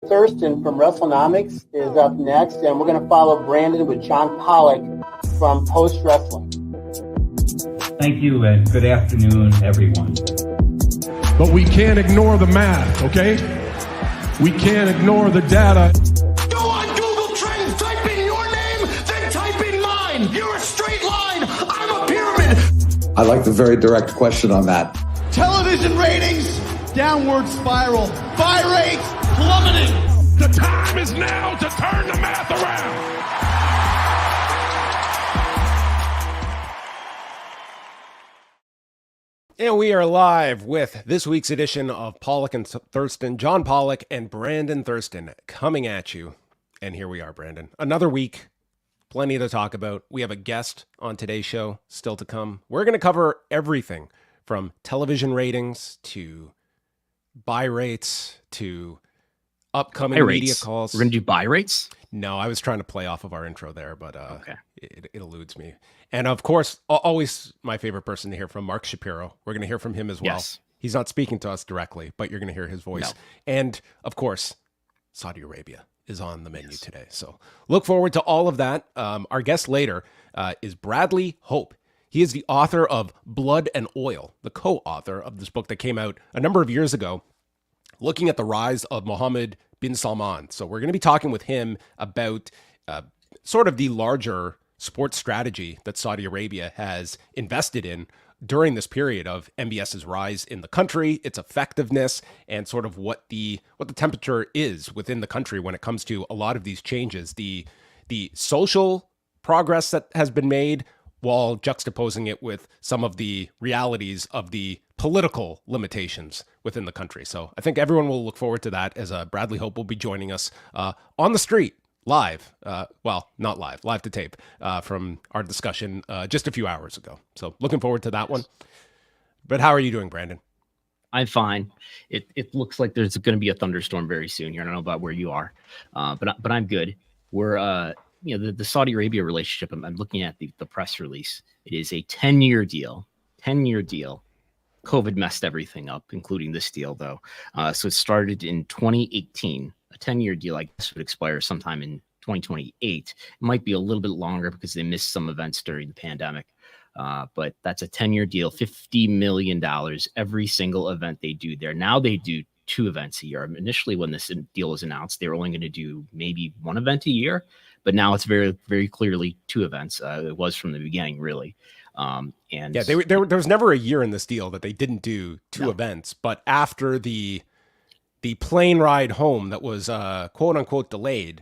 Thurston from Wrestlenomics is up next, and we're going to follow Brandon with John Pollock from Post Wrestling. Thank you, and good afternoon, everyone. But we can't ignore the math, okay? We can't ignore the data. Go on Google Trends, type in your name, then type in mine. You're a straight line. I'm a pyramid. I like the very direct question on that. Television ratings, downward spiral. Buy rates, plummeting. The time is now to turn the math around. And we are live with this week's edition of Pollock and Thurston, John Pollock and Brandon Thurston coming at you. And here we are, Brandon. Another week, plenty to talk about. We have a guest on today's show still to come. We're going to cover everything from television ratings to buy rates to upcoming media calls. We're going to do buy rates? No, I was trying to play off of our intro there, but okay. It eludes me. And of course, always my favorite person to hear from, Mark Shapiro. We're going to hear from him as well. Yes. He's not speaking to us directly, but you're going to hear his voice. No. And of course, Saudi Arabia is on the menu today. So look forward to all of that. Our guest later is Bradley Hope. He is the author of Blood and Oil, the co-author of this book that came out a number of years ago, looking at the rise of Mohammed bin Salman. So we're going to be talking with him about sort of the larger sports strategy that Saudi Arabia has invested in during this period of MBS's rise in the country, its effectiveness, and sort of what the temperature is within the country when it comes to a lot of these changes, the social progress that has been made, while juxtaposing it with some of the realities of the political limitations within the country. So I think everyone will look forward to that as Bradley Hope will be joining us on the street live. Well, not live, live to tape from our discussion just a few hours ago. So looking forward to that one. But how are you doing, Brandon? I'm fine. It looks like there's going to be a thunderstorm very soon here. I don't know about where you are, but I'm good. We're the Saudi Arabia relationship. I'm looking at the press release. It is a 10-year deal. 10-year deal. COVID messed everything up, including this deal, though. So it started in 2018. A 10-year deal, I guess, would expire sometime in 2028. It might be a little bit longer because they missed some events during the pandemic. But that's a 10-year deal, $50 million every single event they do there. Now they do 2 events a year. Initially, when this deal was announced, they were only going to do maybe 1 event a year. But now it's very, very clearly 2 events. It was from the beginning, really. And yeah, there was never a year in this deal that they didn't do 2 events. But after the plane ride home that was quote unquote delayed,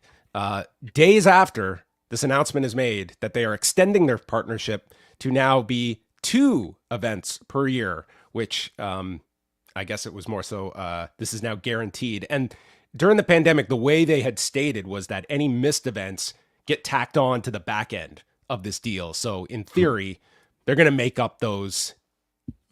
days after this announcement is made that they are extending their partnership to now be 2 events per year, which I guess it was more so this is now guaranteed. And during the pandemic, the way they had stated was that any missed events get tacked on to the back end of this deal. So in theory, they're going to make up those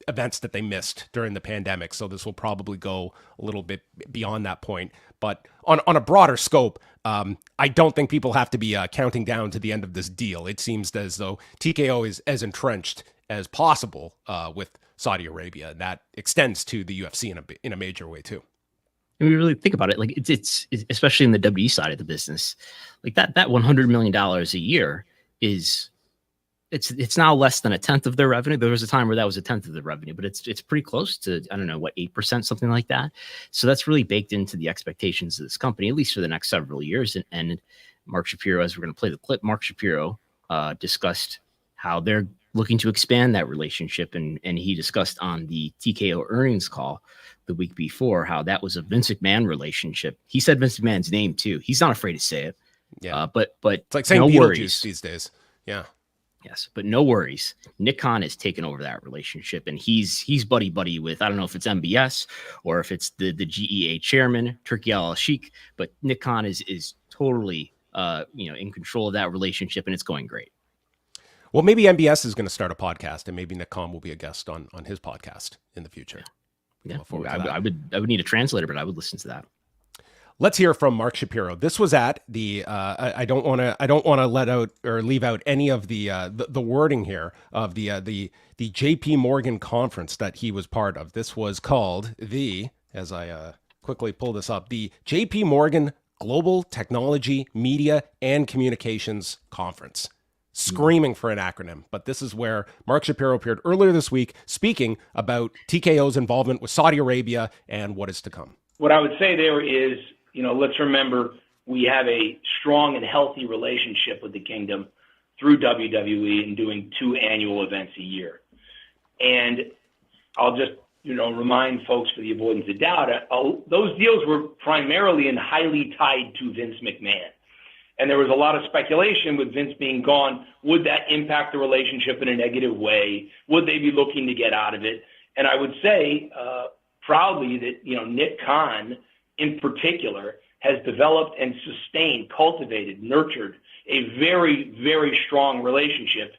events that they missed during the pandemic. So this will probably go a little bit beyond that point. But on a broader scope, I don't think people have to be counting down to the end of this deal. It seems as though TKO is as entrenched as possible with Saudi Arabia. That extends to the UFC in a major way too. And we really think about it, like it's especially in the WWE side of the business, like that $100 million a year is it's now less than a tenth of their revenue. There was a time where that was a tenth of the revenue, but it's pretty close to, I don't know, what, 8%, something like that. So that's really baked into the expectations of this company, at least for the next several years. And Mark Shapiro, as we're going to play the clip, Mark Shapiro discussed how they're looking to expand that relationship. And he discussed on the TKO earnings call the week before how that was a Vince McMahon relationship. He said Vince McMahon's name too. He's not afraid to say it. Yeah. But it's like saying no Beetlejuice worries these days. Yeah. Yes, but no worries. Nick Khan has taken over that relationship, and he's buddy with, I don't know if it's MBS or if it's the GEA chairman, Turki Al-Sheikh, but Nick Khan is totally in control of that relationship, and it's going great. Well, maybe MBS is going to start a podcast, and maybe Nick Khan will be a guest on his podcast in the future. Yeah, I would need a translator, but I would listen to that. Let's hear from Mark Shapiro. This was at the I don't want to let out or leave out any of the wording here of the JP Morgan conference that he was part of. This was called the, as I quickly pull this up. The JP Morgan Global Technology, Media, and Communications Conference. Screaming for an acronym, but this is where Mark Shapiro appeared earlier this week speaking about TKO's involvement with Saudi Arabia and what is to come. What I would say there is, let's remember we have a strong and healthy relationship with the kingdom through WWE and doing 2 annual events a year. And I'll just, remind folks for the avoidance of doubt, those deals were primarily and highly tied to Vince McMahon. And there was a lot of speculation with Vince being gone. Would that impact the relationship in a negative way? Would they be looking to get out of it? And I would say proudly that, Nick Khan in particular has developed and sustained, cultivated, nurtured a very, very strong relationship.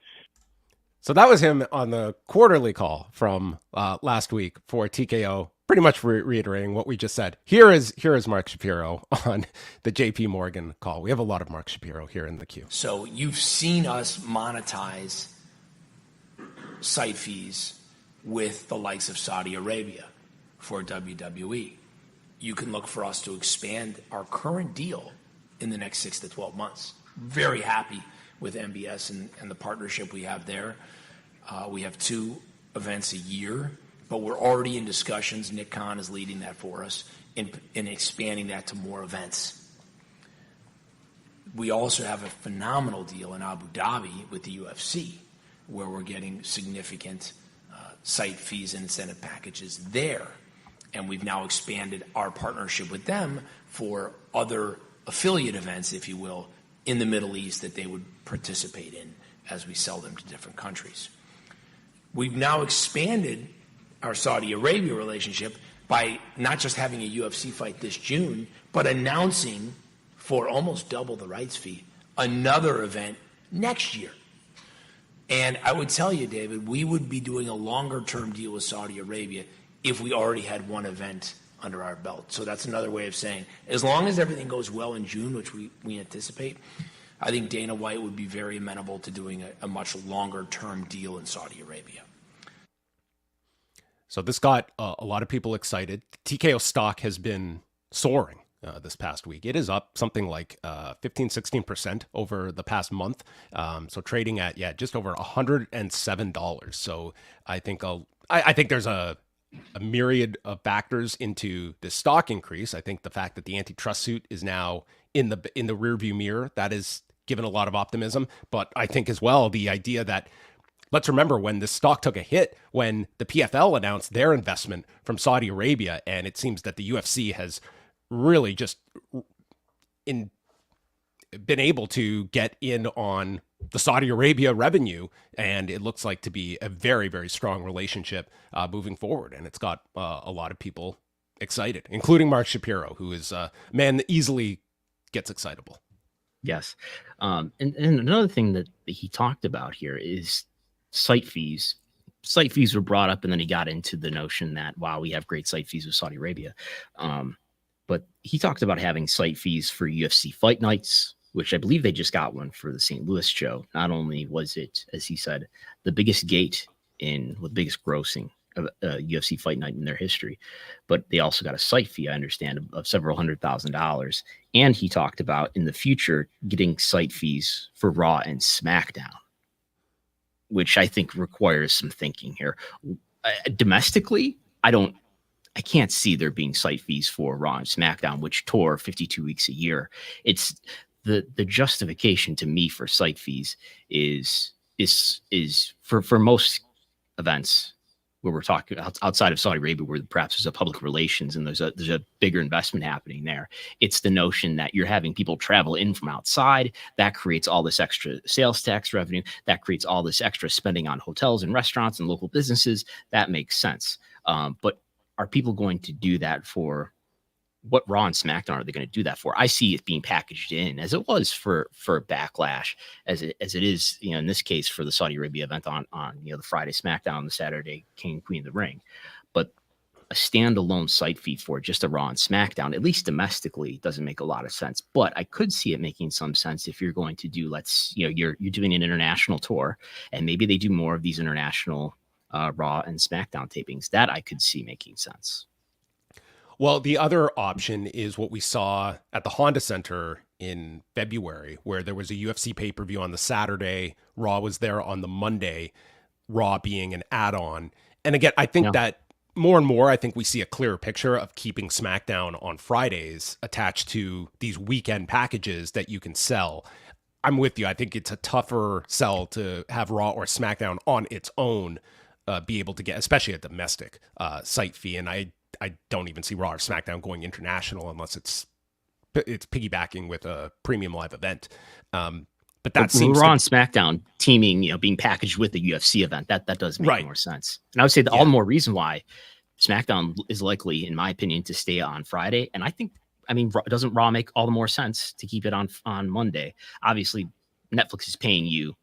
So that was him on the quarterly call from last week for TKO, pretty much reiterating what we just said. Here is Mark Shapiro on the JP Morgan call. We have a lot of Mark Shapiro here in the queue. So you've seen us monetize site fees with the likes of Saudi Arabia for WWE. You can look for us to expand our current deal in the next 6 to 12 months. Very happy with MBS and the partnership we have there. We have 2 events a year, but we're already in discussions. Nick Khan is leading that for us in expanding that to more events. We also have a phenomenal deal in Abu Dhabi with the UFC, where we're getting significant site fees and incentive packages there. And we've now expanded our partnership with them for other affiliate events, if you will, in the Middle East that they would participate in as we sell them to different countries. We've now expanded our Saudi Arabia relationship by not just having a UFC fight this June, but announcing for almost double the rights fee another event next year. And I would tell you, David, we would be doing a longer-term deal with Saudi Arabia if we already had one event under our belt. So that's another way of saying, as long as everything goes well in June, which we anticipate, I think Dana White would be very amenable to doing a much longer-term deal in Saudi Arabia. So this got a lot of people excited. TKO stock has been soaring this past week. It is up something like 15-16% over the past month. So trading at just over $107. So I think there's a myriad of factors into this stock increase. I think the fact that the antitrust suit is now in the rearview mirror, that is given a lot of optimism. But I think as well the idea that, let's remember when the stock took a hit when the PFL announced their investment from Saudi Arabia, and it seems that the UFC has really just been able to get in on the Saudi Arabia revenue, and it looks like to be a very, very strong relationship moving forward. And it's got a lot of people excited, including Mark Shapiro, who is a man that easily gets excitable. Yes. And another thing that he talked about here is site fees. Site fees were brought up, and then he got into the notion that, wow, we have great site fees with Saudi Arabia. But he talked about having site fees for UFC fight nights, which I believe they just got one for the St. Louis show. Not only was it, as he said, the biggest gate with biggest grossing of a UFC fight night in their history, but they also got a site fee, I understand, of several $100,000. And he talked about in the future getting site fees for Raw and SmackDown, which I think requires some thinking here. Domestically, I can't see there being site fees for Raw and SmackDown, which tour 52 weeks a year. It's the justification to me for site fees is for most events where we're talking outside of Saudi Arabia, where perhaps there's a public relations and there's a bigger investment happening there. It's the notion that you're having people travel in from outside. That creates all this extra sales tax revenue. That creates all this extra spending on hotels and restaurants and local businesses. That makes sense. But are people going to do that for what Raw and SmackDown are they going to do that for? I see it being packaged in as it was for Backlash, as it is, in this case for the Saudi Arabia event on the Friday SmackDown, the Saturday King and Queen of the Ring. But a standalone site fee for just a Raw and SmackDown, at least domestically, doesn't make a lot of sense. But I could see it making some sense if you're going to do, you're doing an international tour, and maybe they do more of these international Raw and SmackDown tapings. That I could see making sense. Well, the other option is what we saw at the Honda Center in February, where there was a UFC pay-per-view on the Saturday, Raw was there on the Monday, Raw being an add-on. And again, I think that more and more, I think we see a clearer picture of keeping SmackDown on Fridays attached to these weekend packages that you can sell. I'm with you. I think it's a tougher sell to have Raw or SmackDown on its own be able to get, especially a domestic site fee. And I don't even see Raw or SmackDown going international unless it's piggybacking with a premium live event. But that seems Raw and SmackDown teaming, being packaged with the UFC event, that does make more sense. And I would say all the more reason why SmackDown is likely, in my opinion, to stay on Friday. And doesn't Raw make all the more sense to keep it on Monday? Obviously, Netflix is paying you,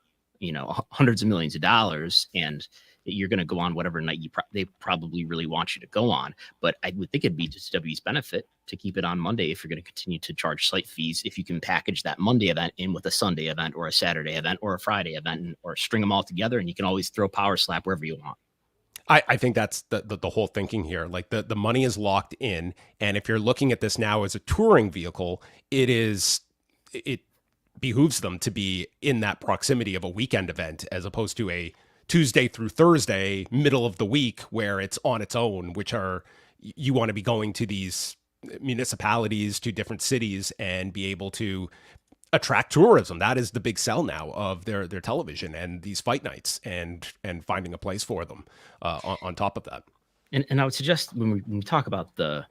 hundreds of millions of dollars, and you're going to go on whatever night they probably really want you to go on. But I would think it'd be just WWE's benefit to keep it on Monday if you're going to continue to charge site fees. If you can package that Monday event in with a Sunday event or a Saturday event or a Friday event, or string them all together, and you can always throw Power Slap wherever you want. I think that's the whole thinking here. Like the money is locked in, and if you're looking at this now as a touring vehicle, it behooves them to be in that proximity of a weekend event as opposed to a Tuesday through Thursday, middle of the week, where it's on its own, which you want to be going to these municipalities, to different cities, and be able to attract tourism. That is the big sell now of their television and these fight nights, and finding a place for them on top of that. And I would suggest when we talk about the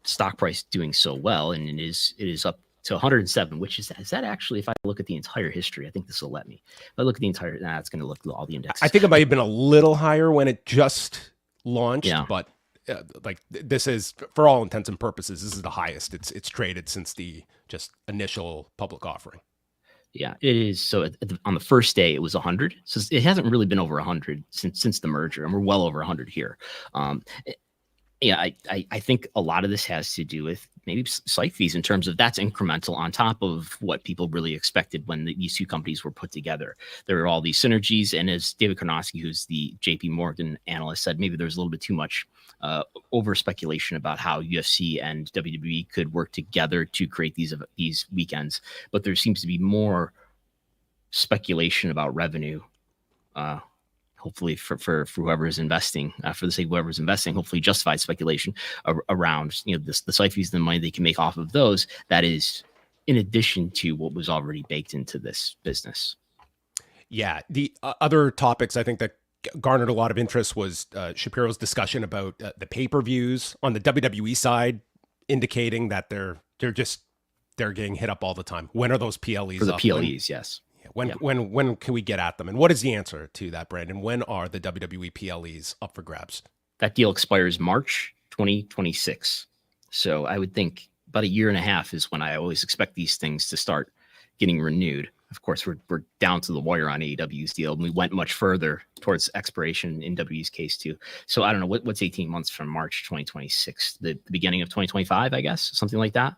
stock price doing so well, and it is up to 107, which is that actually, if I look at the entire history, I think this will let me. If I look at the entire, it's going to look at all the indexes. I think it might have been a little higher when it just launched, but this is, for all intents and purposes, this is the highest it's traded since the just initial public offering. Yeah, it is. So on the first day, it was 100. So it hasn't really been over 100 since the merger, and we're well over 100 here. I think a lot of this has to do with maybe site fees, in terms of that's incremental on top of what people really expected when these two companies were put together. There are all these synergies, and as David Karnofsky, who's the JP Morgan analyst, said, maybe there's a little bit too much over speculation about how UFC and WWE could work together to create these weekends, but there seems to be more speculation about revenue. Hopefully for whoever is investing, for the sake of whoever's investing, hopefully justified speculation around the site fees and the money they can make off of those. That is in addition to what was already baked into this business. Yeah. The other topics I think that garnered a lot of interest was Shapiro's discussion about the pay-per-views on the WWE side, indicating that they're getting hit up all the time. When are those PLEs for the up? PLEs? Yes. When can we get at them? And what is the answer to that, Brandon? When are the WWE PLEs up for grabs? That deal expires March 2026. So I would think about a year and a half is when I always expect these things to start getting renewed. Of course, we're down to the wire on AEW's deal, and we went much further towards expiration in WWE's case too. So I don't know what's 18 months from March 2026, the beginning of 2025, I guess, something like that.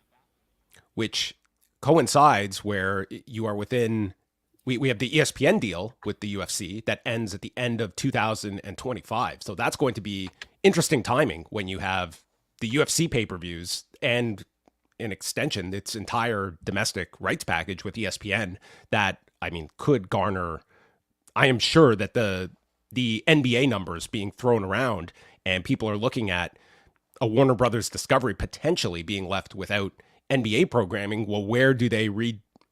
Which coincides where you are within. We have the ESPN deal with the UFC that ends at the end of 2025. So that's going to be interesting timing when you have the UFC pay-per-views and an extension, its entire domestic rights package with ESPN that, could garner, I am sure that the NBA numbers being thrown around, and people are looking at a Warner Brothers Discovery potentially being left without NBA programming. Well, where do they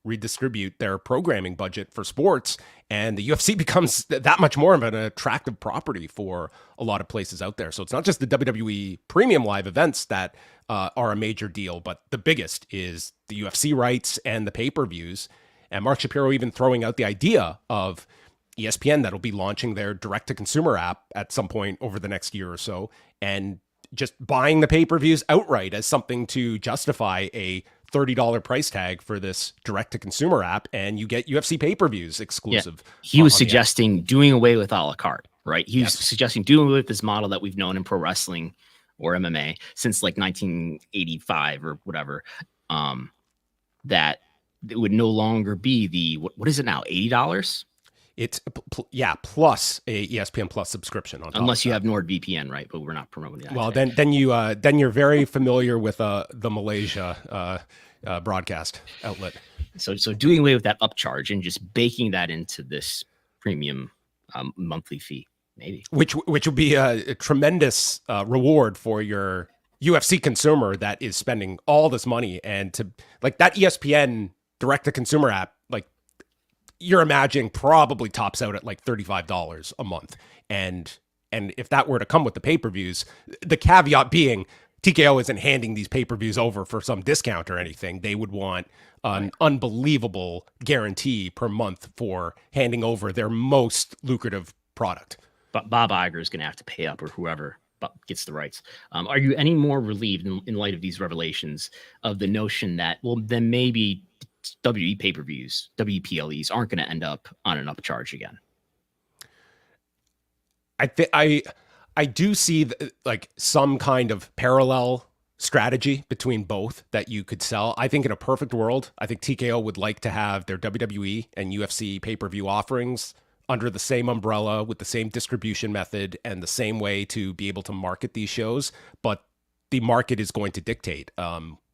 redistribute their programming budget for sports? And the UFC becomes that much more of an attractive property for a lot of places out there. So it's not just the WWE premium live events that are a major deal, but the biggest is the UFC rights and the pay-per-views. And Mark Shapiro even throwing out the idea of ESPN that'll be launching their direct-to-consumer app at some point over the next year or so, and just buying the pay-per-views outright as something to justify a $30 price tag for this direct-to-consumer app, and you get UFC pay-per-views exclusive. Yeah. He was suggesting doing away with a la carte, right? He was suggesting doing away with this model that we've known in pro wrestling or MMA since like 1985 or whatever, that it would no longer be the, what is it now, $80? It's plus a ESPN Plus subscription on top. Unless you have NordVPN, right? But we're not promoting that. Well, today. then you're very familiar with the Malaysia broadcast outlet. So doing away with that upcharge and just baking that into this premium monthly fee, maybe. Which would be a tremendous reward for your UFC consumer that is spending all this money, and to like that ESPN direct to consumer app, like you're imagining probably tops out at like $35 a month. And if that were to come with the pay-per-views, the caveat being TKO isn't handing these pay-per-views over for some discount or anything. They would want an unbelievable guarantee per month for handing over their most lucrative product. But Bob Iger is going to have to pay up, or whoever gets the rights. Are you any more relieved in light of these revelations of the notion that, well, then maybe WWE pay-per-views, WPLEs aren't going to end up on an upcharge again? I do see like some kind of parallel strategy between both that you could sell. I think in a perfect world, I think TKO would like to have their WWE and UFC pay-per-view offerings under the same umbrella with the same distribution method and the same way to be able to market these shows. But the market is going to dictate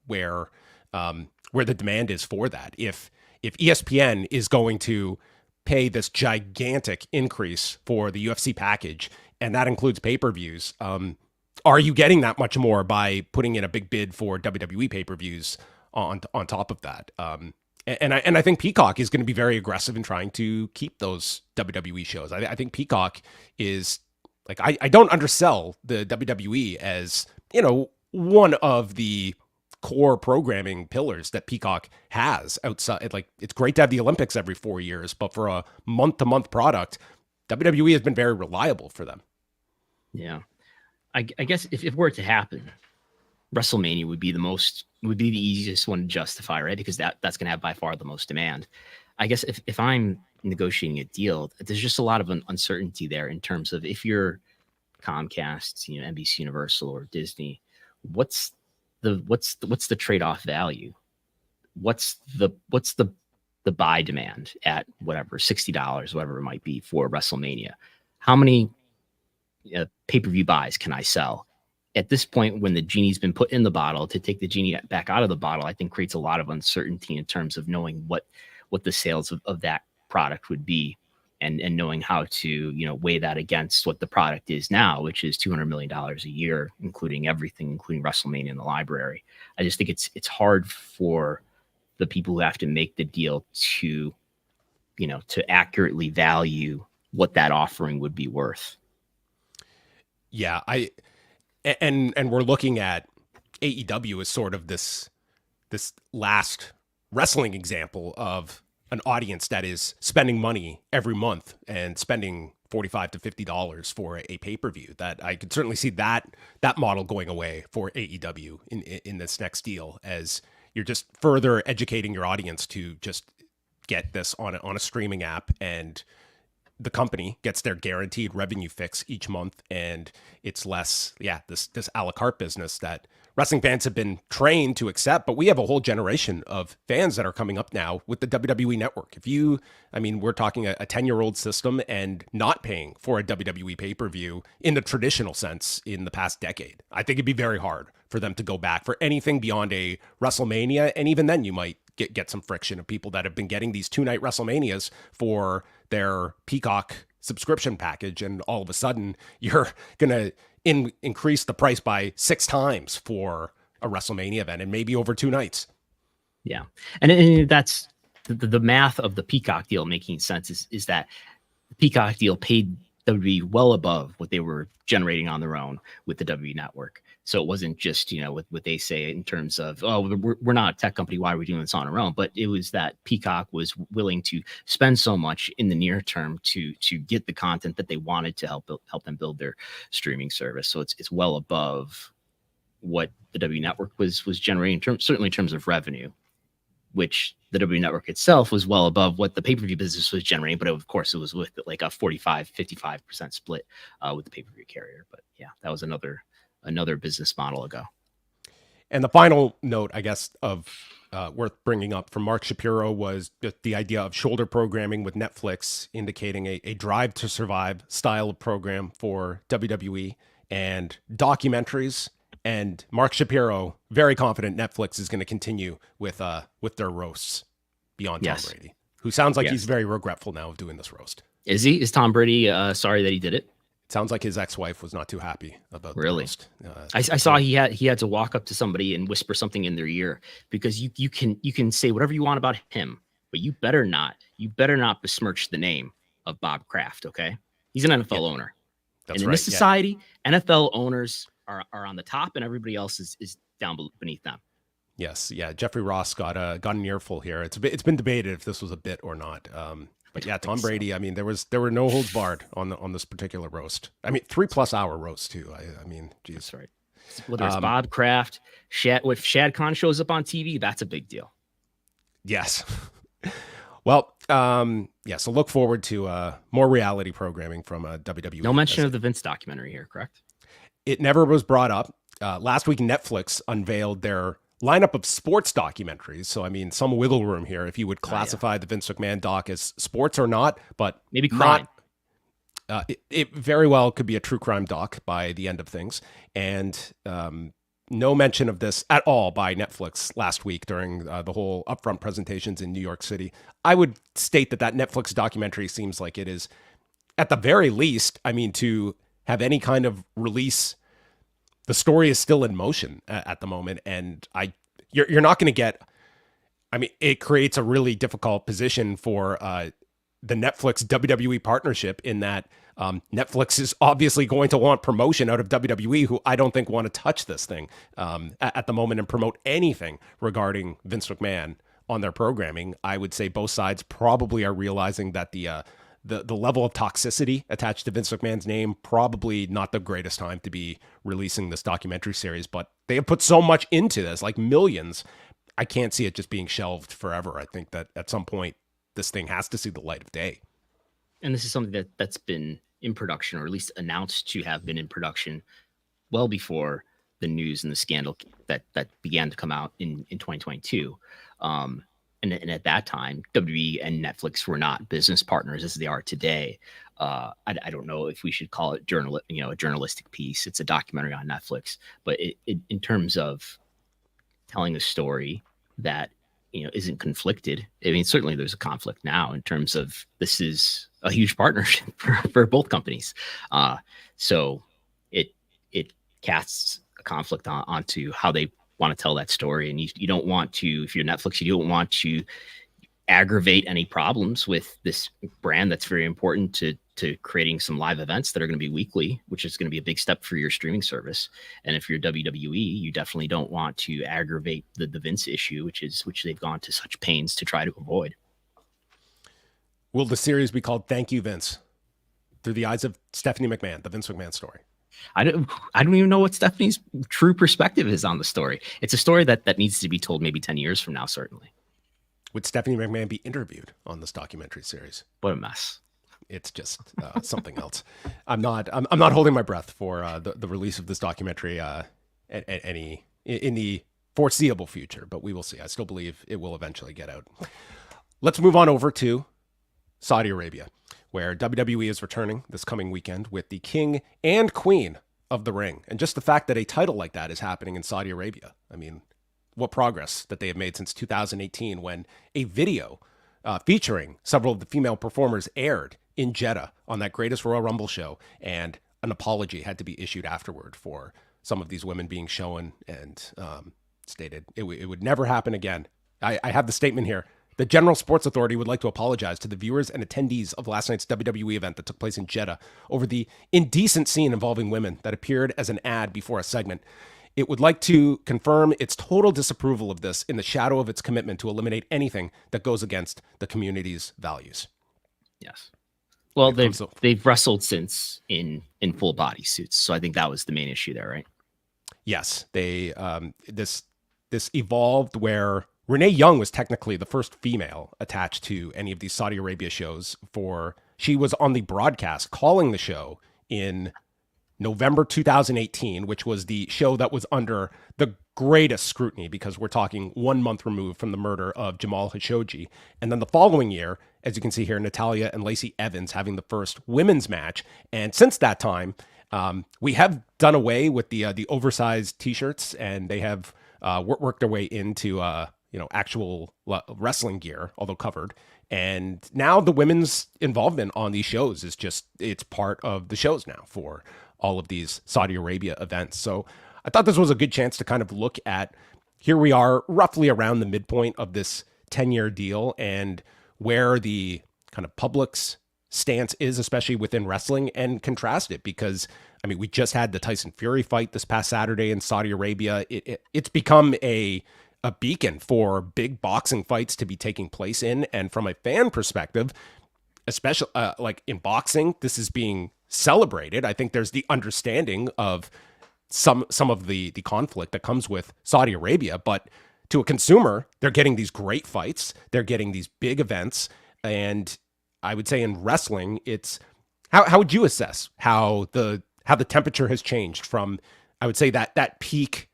where the demand is for that. If ESPN is going to pay this gigantic increase for the UFC package, and that includes pay-per-views, are you getting that much more by putting in a big bid for WWE pay-per-views on top of that? And I think Peacock is going to be very aggressive in trying to keep those WWE shows. I think Peacock is like, I don't undersell the WWE as, one of the core programming pillars that Peacock has outside. Like, it's great to have the Olympics every 4 years, but for a month-to-month product, WWE has been very reliable for them. Yeah. I guess if it were to happen, WrestleMania would be the easiest one to justify, right? Because that's going to have by far the most demand. I guess if I'm negotiating a deal, there's just a lot of uncertainty there in terms of if you're Comcast, NBC Universal or Disney, what's the trade-off value? What's the buy demand at whatever, $60, whatever it might be for WrestleMania? How many pay-per-view buys can I sell? At this point, when the genie's been put in the bottle, to take the genie back out of the bottle, I think creates a lot of uncertainty in terms of knowing what the sales of that product would be, and knowing how to, weigh that against what the product is now, which is $200 million a year, including everything, including WrestleMania and the library. I just think it's hard for the people who have to make the deal to accurately value what that offering would be worth. Yeah, and we're looking at AEW as sort of this last wrestling example of an audience that is spending money every month and spending $45 to $50 for a pay-per-view. That I could certainly see that model going away for AEW in this next deal, as you're just further educating your audience to just get this on a streaming app, and the company gets their guaranteed revenue fix each month, and it's less, this a la carte business that wrestling fans have been trained to accept. But we have a whole generation of fans that are coming up now with the WWE Network. We're talking a 10-year-old system and not paying for a WWE pay-per-view in the traditional sense in the past decade. I think it'd be very hard for them to go back for anything beyond a WrestleMania, and even then you might get some friction of people that have been getting these 2-night WrestleManias for their Peacock subscription package, and all of a sudden you're going to increase the price by 6 times for a WrestleMania event, and maybe over 2 nights. Yeah. And that's the math of the Peacock deal making sense is that the Peacock deal paid WWE well above what they were generating on their own with the WWE Network. So it wasn't just, what they say in terms of, we're not a tech company, why are we doing this on our own? But it was that Peacock was willing to spend so much in the near term to get the content that they wanted to help them build their streaming service. So it's well above what the WWE Network was generating, certainly in terms of revenue, which the WWE Network itself was well above what the pay-per-view business was generating. But of course, it was with like a 45-55% split with the pay-per-view carrier. But yeah, that was another business model ago. And the final note, I guess, of worth bringing up from Mark Shapiro was the idea of shoulder programming with Netflix, indicating a drive to survive style of program for WWE and documentaries. And Mark Shapiro, very confident Netflix is going to continue with their roasts beyond Tom Brady, who sounds like he's very regretful now of doing this roast. Is he? Is Tom Brady sorry that he did it? It sounds like his ex-wife was not too happy about the roast. I saw he had to walk up to somebody and whisper something in their ear, because you can say whatever you want about him, but you better not besmirch the name of Bob Kraft. Okay, he's an NFL owner, and in this society, NFL owners are on the top, and everybody else is down beneath them. Yes, yeah. Jeffrey Ross got an earful here. It's been debated if this was a bit or not. But yeah, Tom Brady. I mean, there were no holds barred on this particular roast. I mean, 3+ hour roast too. I mean, geez. That's right. Whether it's Bob Kraft, if Shad Khan shows up on TV, that's a big deal. Yes. Well, so look forward to more reality programming from WWE. No mention of the Vince documentary here, correct? It never was brought up. Last week, Netflix unveiled their lineup of sports documentaries. So, I mean, some wiggle room here if you would classify the Vince McMahon doc as sports or not, but maybe crime. It very well could be a true crime doc by the end of things. And no mention of this at all by Netflix last week during the whole upfront presentations in New York City. I would state that Netflix documentary seems like it is, at the very least, I mean, to have any kind of release, the story is still in motion at the moment, and you're not going to get. I mean, it creates a really difficult position for the Netflix WWE partnership in that Netflix is obviously going to want promotion out of WWE, who I don't think want to touch this thing at the moment and promote anything regarding Vince McMahon on their programming. I would say both sides probably are realizing that the level of toxicity attached to Vince McMahon's name, probably not the greatest time to be releasing this documentary series, but they have put so much into this, like millions. I can't see it just being shelved forever. I think that at some point this thing has to see the light of day. And this is something that's been in production, or at least announced to have been in production well before the news and the scandal that began to come out in 2022. And at that time, WWE and Netflix were not business partners as they are today. I don't know if we should call it a journalistic piece. It's a documentary on Netflix, but in terms of telling a story that isn't conflicted. I mean, certainly there's a conflict now in terms of this is a huge partnership for both companies. So it casts a conflict onto how they want to tell that story, and you don't want to, if you're Netflix, you don't want to aggravate any problems with this brand that's very important to creating some live events that are going to be weekly, which is going to be a big step for your streaming service. And if you're WWE, you definitely don't want to aggravate the Vince issue, which they've gone to such pains to try to avoid. Will the series be called Thank You, Vince? Through the eyes of Stephanie McMahon, the Vince McMahon story. I don't even know what Stephanie's true perspective is on the story. It's a story that needs to be told maybe 10 years from now, certainly. Would Stephanie McMahon be interviewed on this documentary series? What a mess. It's just something else. I'm not holding my breath for the release of this documentary in the foreseeable future, but we will see. I still believe it will eventually get out. Let's move on over to Saudi Arabia, where WWE is returning this coming weekend with the king and queen of the ring. And just the fact that a title like that is happening in Saudi Arabia. I mean, what progress that they have made since 2018 when a video featuring several of the female performers aired in Jeddah on that Greatest Royal Rumble show, and an apology had to be issued afterward for some of these women being shown, and stated it would never happen again. I have the statement here. The General Sports Authority would like to apologize to the viewers and attendees of last night's WWE event that took place in Jeddah over the indecent scene involving women that appeared as an ad before a segment. It would like to confirm its total disapproval of this in the shadow of its commitment to eliminate anything that goes against the community's values. Yes. Well, they've wrestled since in full body suits, so I think that was the main issue there, right? Yes, they this evolved where Renee Young was technically the first female attached to any of these Saudi Arabia shows. She was on the broadcast calling the show in November 2018, which was the show that was under the greatest scrutiny because we're talking 1 month removed from the murder of Jamal Khashoggi. And then the following year, as you can see here, Natalya and Lacey Evans having the first women's match. And since that time, we have done away with the oversized T-shirts, and they have worked their way into actual wrestling gear, although covered. And now the women's involvement on these shows is it's part of the shows now for all of these Saudi Arabia events. So I thought this was a good chance to kind of look at, here we are roughly around the midpoint of this 10-year deal and where the kind of public's stance is, especially within wrestling, and contrast it because, I mean, we just had the Tyson Fury fight this past Saturday in Saudi Arabia. It's become a beacon for big boxing fights to be taking place in. And from a fan perspective, especially like in boxing, this is being celebrated. I think there's the understanding of some of the conflict that comes with Saudi Arabia, but to a consumer, they're getting these great fights. They're getting these big events. And I would say in wrestling, it's how would you assess how the temperature has changed from, I would say, that peak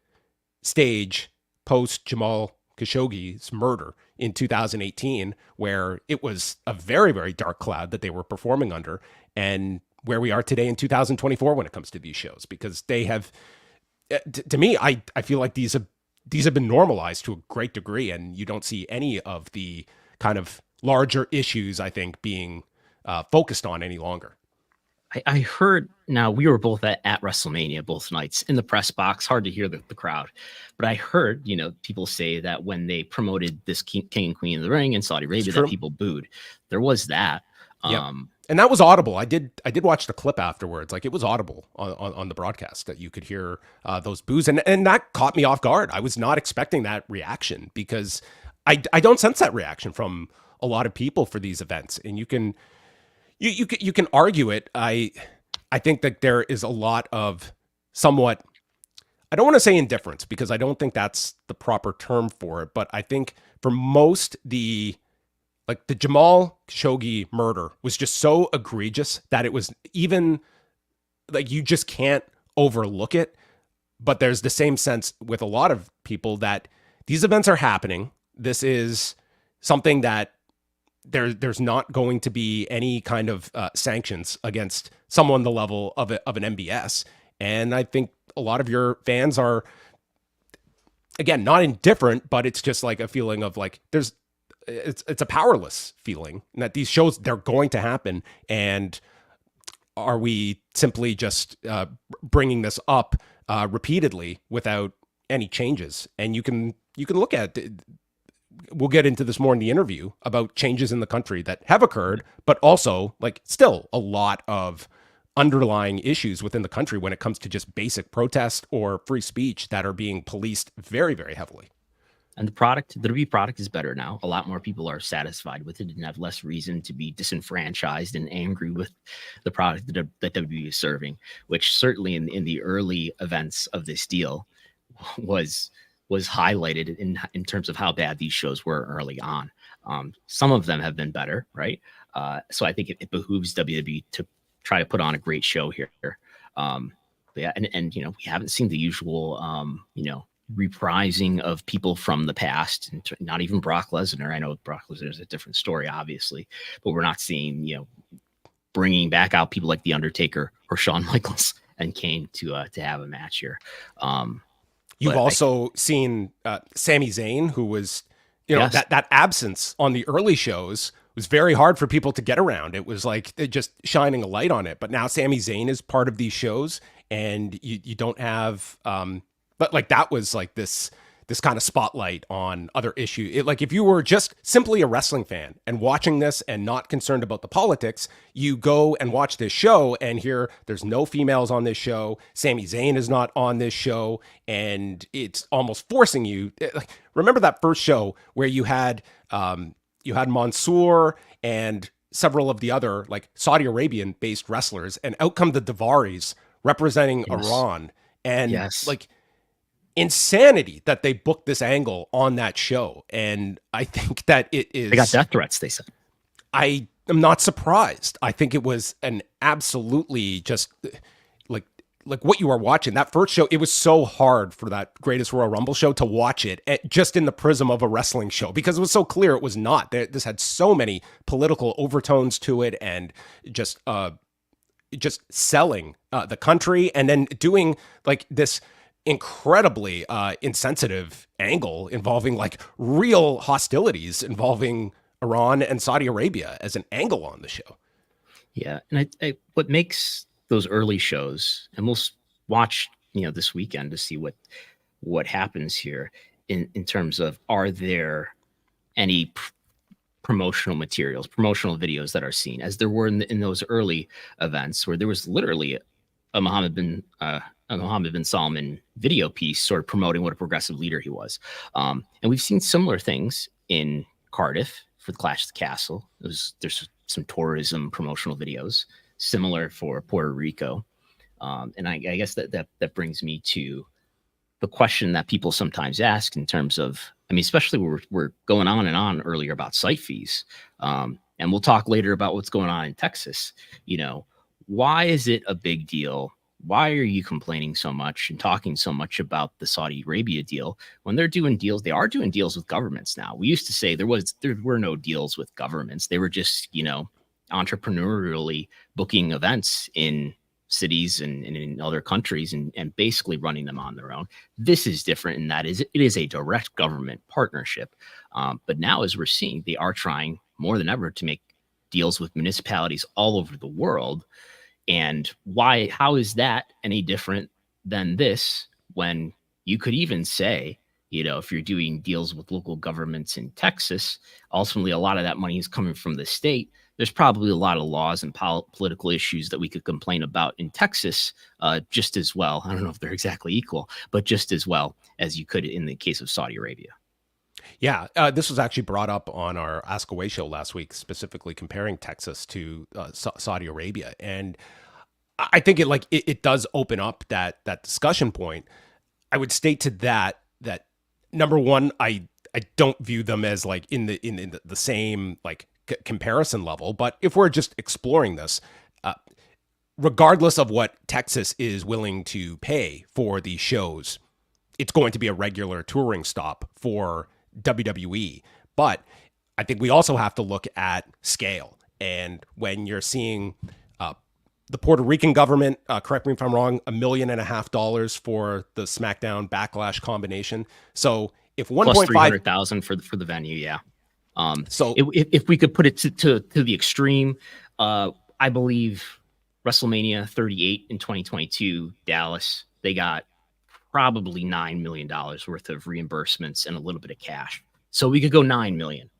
stage post Jamal Khashoggi's murder in 2018, where it was a very, very dark cloud that they were performing under, and where we are today in 2024 when it comes to these shows, because they have, to me, I feel like these have been normalized to a great degree, and you don't see any of the kind of larger issues, I think, being focused on any longer. I heard, now we were both at WrestleMania both nights in the press box, hard to hear the crowd, but I heard, people say that when they promoted this King and Queen of the Ring in Saudi Arabia, that people booed. There was that. Yep. And that was audible. I did watch the clip afterwards. Like, it was audible on the broadcast that you could hear those boos. And that caught me off guard. I was not expecting that reaction because I don't sense that reaction from a lot of people for these events. And you can argue it. I think that there is a lot of somewhat, I don't want to say indifference because I don't think that's the proper term for it, but I think for most the Jamal Khashoggi murder was just so egregious that it was even like, you just can't overlook it. But there's the same sense with a lot of people that these events are happening. This is something that there's not going to be any kind of sanctions against someone the level of an MBS. And I think a lot of your fans are, again, not indifferent, but it's just like a feeling of like, it's a powerless feeling that these shows, they're going to happen. And are we simply just bringing this up repeatedly without any changes? And you can look at it. We'll get into this more in the interview about changes in the country that have occurred, but also like still a lot of underlying issues within the country when it comes to just basic protest or free speech that are being policed very, very heavily. And the WWE product is better now. A lot more people are satisfied with it and have less reason to be disenfranchised and angry with the product that WWE is serving, which certainly in the early events of this deal was highlighted in terms of how bad these shows were early on. Some of them have been better, right? So I think it behooves WWE to try to put on a great show here. And we haven't seen the usual, reprising of people from the past, and not even Brock Lesnar. I know Brock Lesnar is a different story, obviously, but we're not seeing, bringing back out people like The Undertaker or Shawn Michaels and Kane to have a match here. You've also seen Sami Zayn, who was, yes, that absence on the early shows was very hard for people to get around. It was like just shining a light on it. But now Sami Zayn is part of these shows, and you don't have, but like that was like this kind of spotlight on other issues. Like if you were just simply a wrestling fan and watching this and not concerned about the politics, you go and watch this show and hear there's no females on this show. Sami Zayn is not on this show. And it's almost forcing you. Like, remember that first show where you had Mansoor and several of the other like Saudi Arabian based wrestlers, and out come the Davaris representing Iran. And like, insanity that they booked this angle on that show. And I think that it is, they got death threats, they said. I am not surprised. I think it was an absolutely just like like what you are watching, that first show, it was so hard for that Greatest Royal Rumble show to watch it just in the prism of a wrestling show, because it was so clear it was not. This had so many political overtones to it, and just selling the country, and then doing like this incredibly insensitive angle involving like real hostilities involving Iran and Saudi Arabia as an angle on the show. Yeah, and I what makes those early shows, and we'll watch, this weekend to see what happens here in terms of, are there any promotional materials, promotional videos that are seen, as there were in those early events where there was literally a Mohammed bin Salman video piece sort of promoting what a progressive leader he was. And we've seen similar things in Cardiff for the Clash of the Castle. There's some tourism promotional videos similar for Puerto Rico. And I guess that brings me to the question that people sometimes ask in terms of, especially we're going on and on earlier about site fees. And we'll talk later about what's going on in Texas. Why is it a big deal? Why are you complaining so much and talking so much about the Saudi Arabia deal when they're doing deals? They are doing deals with governments now. We used to say there were no deals with governments. They were just, entrepreneurially booking events in cities and in other countries and basically running them on their own. This is different in that it is a direct government partnership. But now, as we're seeing, they are trying more than ever to make deals with municipalities all over the world. And how is that any different than this, when you could even say, if you're doing deals with local governments in Texas, ultimately a lot of that money is coming from the state. There's probably a lot of laws and political issues that we could complain about in Texas just as well. I don't know if they're exactly equal, but just as well as you could in the case of Saudi Arabia. Yeah, this was actually brought up on our Ask Away show last week, specifically comparing Texas to Saudi Arabia. And I think it does open up that discussion point. I would state to that number one, I don't view them as like in the same like comparison level. But if we're just exploring this, regardless of what Texas is willing to pay for these shows, it's going to be a regular touring stop for WWE. But I think we also have to look at scale. And when you're seeing the Puerto Rican government, correct me if I'm wrong, $1.5 million for the SmackDown Backlash combination. So if 1.5 plus 300,000 for the venue, yeah. So if we could put it to the extreme, I believe WrestleMania 38 in 2022, Dallas, they got probably $9 million worth of reimbursements and a little bit of cash. So we could go $9 million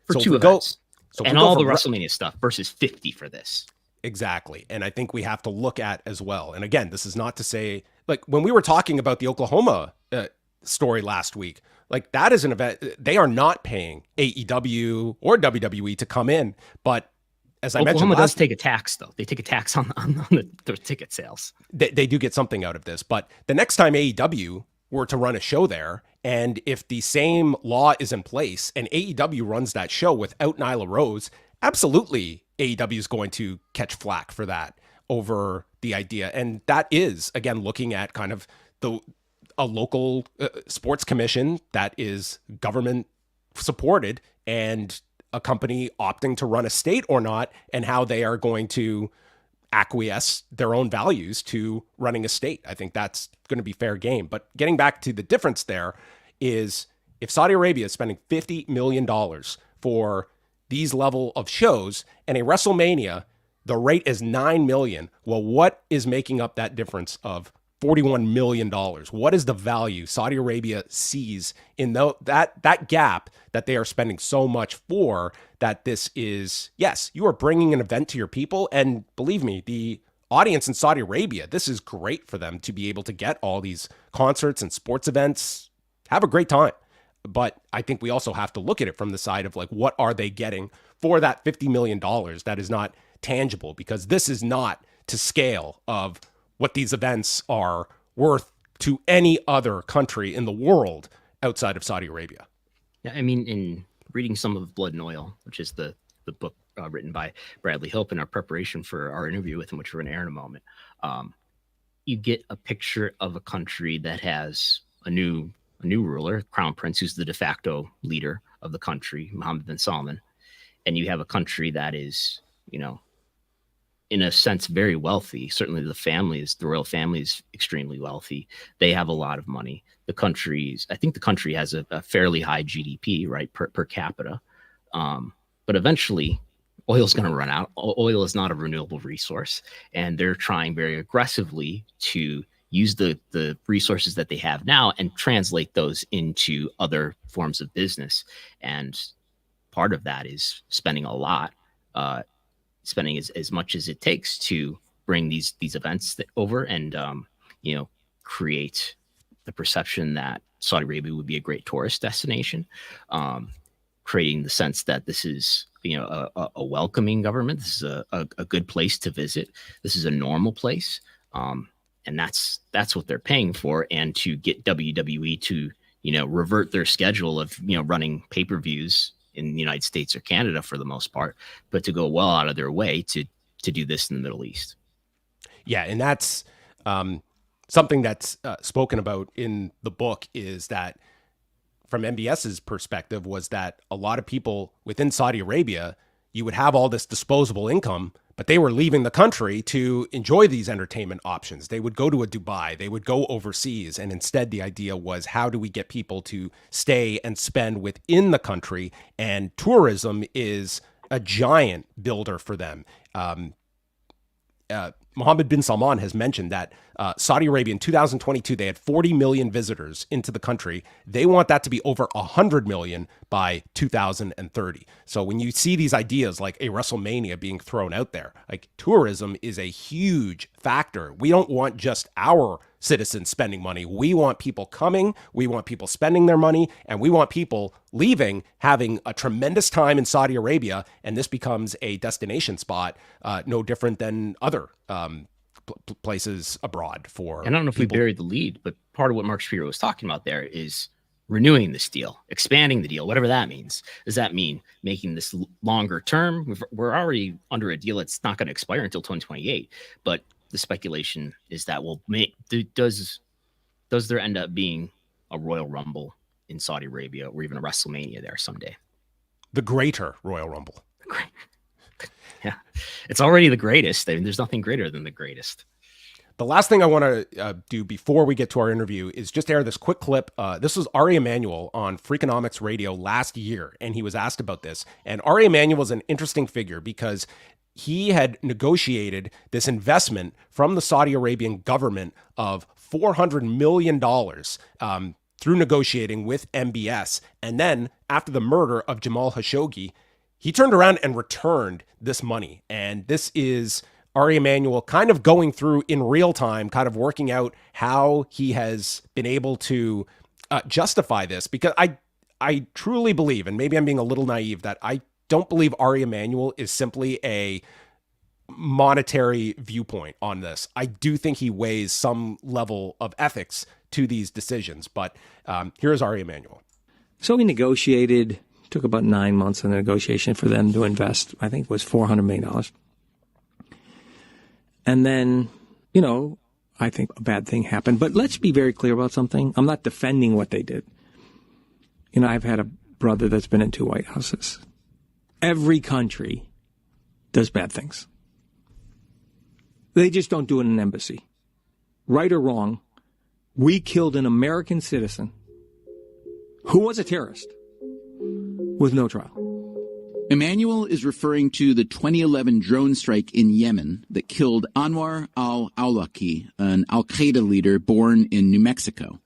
for two events, and all the WrestleMania stuff versus 50 for this. Exactly. And I think we have to look at as well. And again, this is not to say, like when we were talking about the Oklahoma story last week, like that is an event. They are not paying AEW or WWE to come in. But as I mentioned, Oklahoma does take a tax, though. They take a tax on their ticket sales. They do get something out of this. But the next time AEW were to run a show there, and if the same law is in place and AEW runs that show without Nyla Rose, absolutely AEW is going to catch flack for that over the idea. And that is, again, looking at kind of a local sports commission that is government supported and a company opting to run a state or not, and how they are going to acquiesce their own values to running a state. I think that's going to be fair game. But getting back to the difference there is, if Saudi Arabia is spending $50 million for these level of shows, and a WrestleMania, the rate is $9 million. Well, what is making up that difference of $41 million? What is the value Saudi Arabia sees in that gap that they are spending so much for? That this is, yes, you are bringing an event to your people. And believe me, the audience in Saudi Arabia, this is great for them to be able to get all these concerts and sports events, have a great time. But I think we also have to look at it from the side of like, what are they getting for that $50 million that is not tangible? Because this is not to scale of what these events are worth to any other country in the world outside of Saudi Arabia. Yeah, I mean, in reading some of Blood and Oil, which is the book written by Bradley Hilp in our preparation for our interview with him, which we're going to air in a moment, you get a picture of a country that has a new ruler, crown prince, who's the de facto leader of the country, Mohammed bin Salman, and you have a country that is, in a sense, very wealthy. Certainly the royal family is extremely wealthy. They have a lot of money. I think the country has a fairly high GDP, right, per capita. But eventually oil's going to run out. Oil is not a renewable resource, and they're trying very aggressively to use the resources that they have now and translate those into other forms of business. And part of that is spending a lot, spending as much as it takes to bring these events over and, create the perception that Saudi Arabia would be a great tourist destination, creating the sense that this is, a welcoming government. This is a good place to visit. This is a normal place. And that's what they're paying for. And to get WWE to, revert their schedule of, running pay-per-views in the United States or Canada for the most part, but to go well out of their way to do this in the Middle East. Yeah. And that's something that's spoken about in the book, is that from MBS's perspective was that a lot of people within Saudi Arabia, you would have all this disposable income, but they were leaving the country to enjoy these entertainment options. They would go to a Dubai, they would go overseas. And instead, the idea was, how do we get people to stay and spend within the country? And tourism is a giant builder for them. Mohammed bin Salman has mentioned that Saudi Arabia in 2022, they had 40 million visitors into the country. They want that to be over 100 million by 2030. So when you see these ideas like a WrestleMania being thrown out there, like, tourism is a huge factor. We don't want just our citizens spending money. We want people coming, we want people spending their money, and we want people leaving, having a tremendous time in Saudi Arabia, and this becomes a destination spot, no different than other places abroad for. And I don't know if we buried the lead, but part of what Mark Shapiro was talking about there is renewing this deal, expanding the deal, whatever that means. Does that mean making this longer term? We're already under a deal that's not going to expire until 2028, but the speculation is that does there end up being a Royal Rumble in Saudi Arabia, or even a WrestleMania there someday? The greater Royal Rumble. Yeah, it's already the greatest. I mean, there's nothing greater than the greatest. The last thing I want to do before we get to our interview is just air this quick clip. This was Ari Emanuel on Freakonomics Radio last year, and he was asked about this. And Ari Emanuel is an interesting figure because he had negotiated this investment from the Saudi Arabian government of $400 million through negotiating with MBS. And then after the murder of Jamal Khashoggi, he turned around and returned this money. And this is Ari Emanuel kind of going through in real time, kind of working out how he has been able to justify this. Because I truly believe, and maybe I'm being a little naive, that I don't believe Ari Emanuel is simply a monetary viewpoint on this. I do think he weighs some level of ethics to these decisions. But here's Ari Emanuel. So we negotiated, took about 9 months in the negotiation for them to invest, I think it was $400 million. And then, I think a bad thing happened. But let's be very clear about something. I'm not defending what they did. I've had a brother that's been in 2 White Houses. Every country does bad things. They just don't do it in an embassy. Right or wrong, we killed an American citizen who was a terrorist with no trial. Emmanuel is referring to the 2011 drone strike in Yemen that killed Anwar al-Awlaki, an al-Qaeda leader born in New Mexico.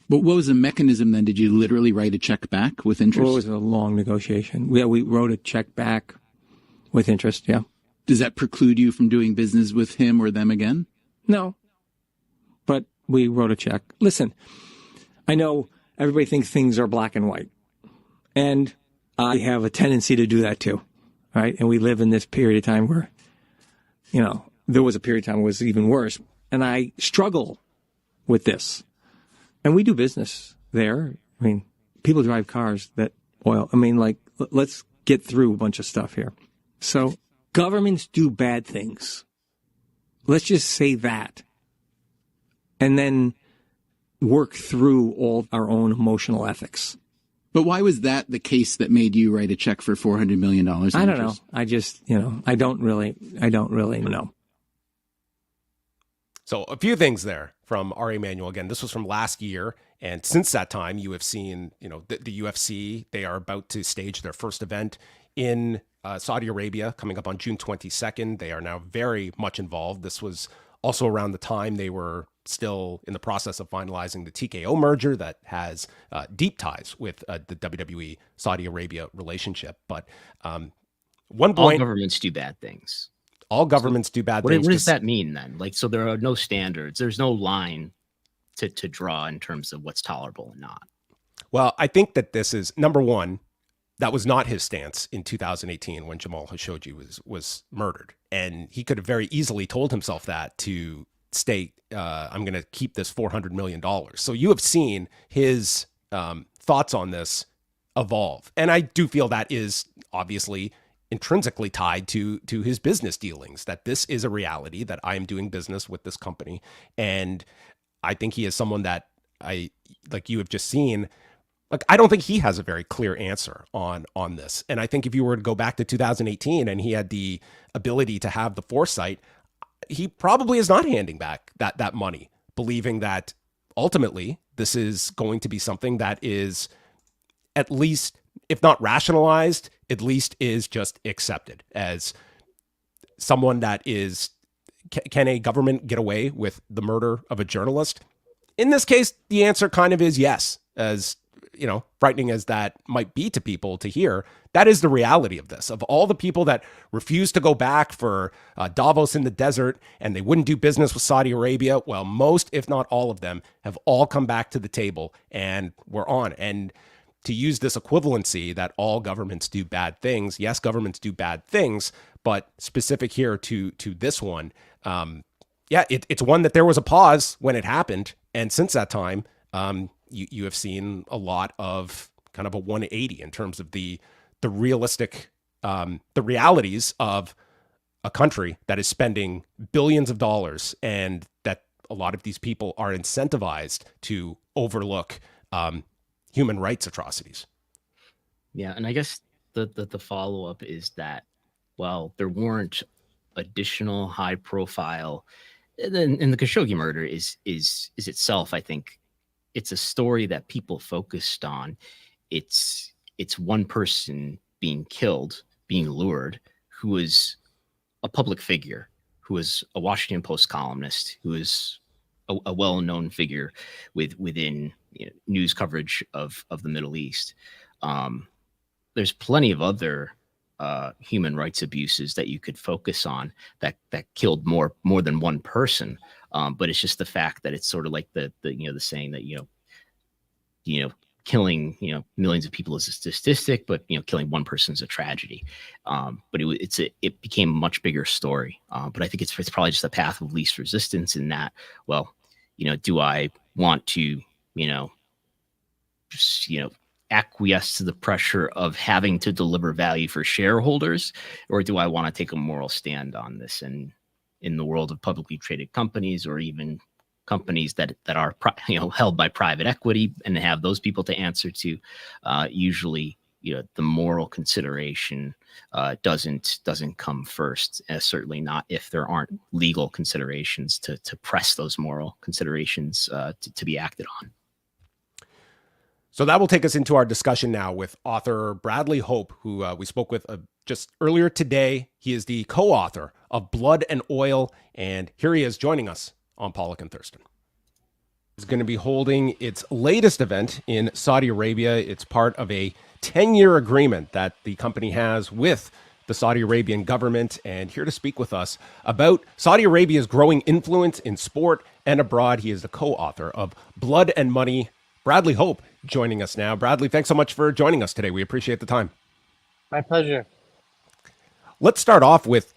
But what was the mechanism then? Did you literally write a check back with interest? Well, it was a long negotiation. Yeah, we wrote a check back with interest, yeah. Does that preclude you from doing business with him or them again? No. But we wrote a check. Listen, I know everybody thinks things are black and white. And I have a tendency to do that too, right? And we live in this period of time where, there was a period of time it was even worse. And I struggle with this. And we do business there. I mean, people drive cars that oil. Let's get through a bunch of stuff here. So governments do bad things. Let's just say that. and then work through all our own emotional ethics. But why was that the case that made you write a check for $400 million? I don't know. I just, I don't really know. So a few things there from Ari Emanuel. Again, this was from last year. And since that time, you have seen, the UFC, they are about to stage their first event in Saudi Arabia coming up on June 22nd. They are now very much involved. This was also around the time they were still in the process of finalizing the TKO merger that has deep ties with the WWE Saudi Arabia relationship. But one point, all governments do bad things. All governments do bad things. What does that mean then? So there are no standards. There's no line to draw in terms of what's tolerable and not. Well, I think that this is, number one, that was not his stance in 2018 when Jamal Khashoggi was murdered. And he could have very easily told himself that to state, I'm going to keep this $400 million. So you have seen his thoughts on this evolve. And I do feel that is obviously intrinsically tied to his business dealings, that this is a reality, that I am doing business with this company. And I think he is someone that like you have just seen, I don't think he has a very clear answer on this. And I think if you were to go back to 2018 and he had the ability to have the foresight, he probably is not handing back that money, believing that ultimately this is going to be something that is at least, if not rationalized, at least is just accepted as someone that is, can a government get away with the murder of a journalist? In this case, the answer kind of is yes, as frightening as that might be to people to hear. That is the reality of this. Of all the people that refused to go back for Davos in the desert and they wouldn't do business with Saudi Arabia, well, most, if not all of them, have all come back to the table and we're on. And to use this equivalency that all governments do bad things, yes, governments do bad things, but specific here to this one, it's one that there was a pause when it happened. And since that time, you have seen a lot of kind of a 180 in terms of the realistic, the realities of a country that is spending billions of dollars and that a lot of these people are incentivized to overlook human rights atrocities. Yeah, and I guess the follow-up is that, well, there weren't additional high-profile, and the Khashoggi murder is itself, I think, it's a story that people focused on. It's one person being killed, being lured, who is a public figure, who is a Washington Post columnist, who is a well-known figure within news coverage of the Middle East. There's plenty of other human rights abuses that you could focus on that killed more than one person. But it's just the fact that it's sort of like the saying that killing millions of people is a statistic, but killing one person is a tragedy. But it became a much bigger story. But I think it's probably just the path of least resistance in that. Well, do I want to acquiesce to the pressure of having to deliver value for shareholders, or do I want to take a moral stand on this? And in the world of publicly traded companies, or even companies that are held by private equity and have those people to answer to, usually the moral consideration doesn't come first. Certainly not if there aren't legal considerations to press those moral considerations to be acted on. So that will take us into our discussion now with author Bradley Hope, who we spoke with just earlier today. He is the co-author of Blood and Oil, and here he is joining us on Pollock and Thurston. It's going to be holding its latest event in Saudi Arabia. It's part of a 10-year agreement that the company has with the Saudi Arabian government, and here to speak with us about Saudi Arabia's growing influence in sport and abroad. He is the co-author of Blood and Money, Bradley Hope, joining us now. Bradley, thanks so much for joining us today. We appreciate the time. My pleasure. Let's start off with,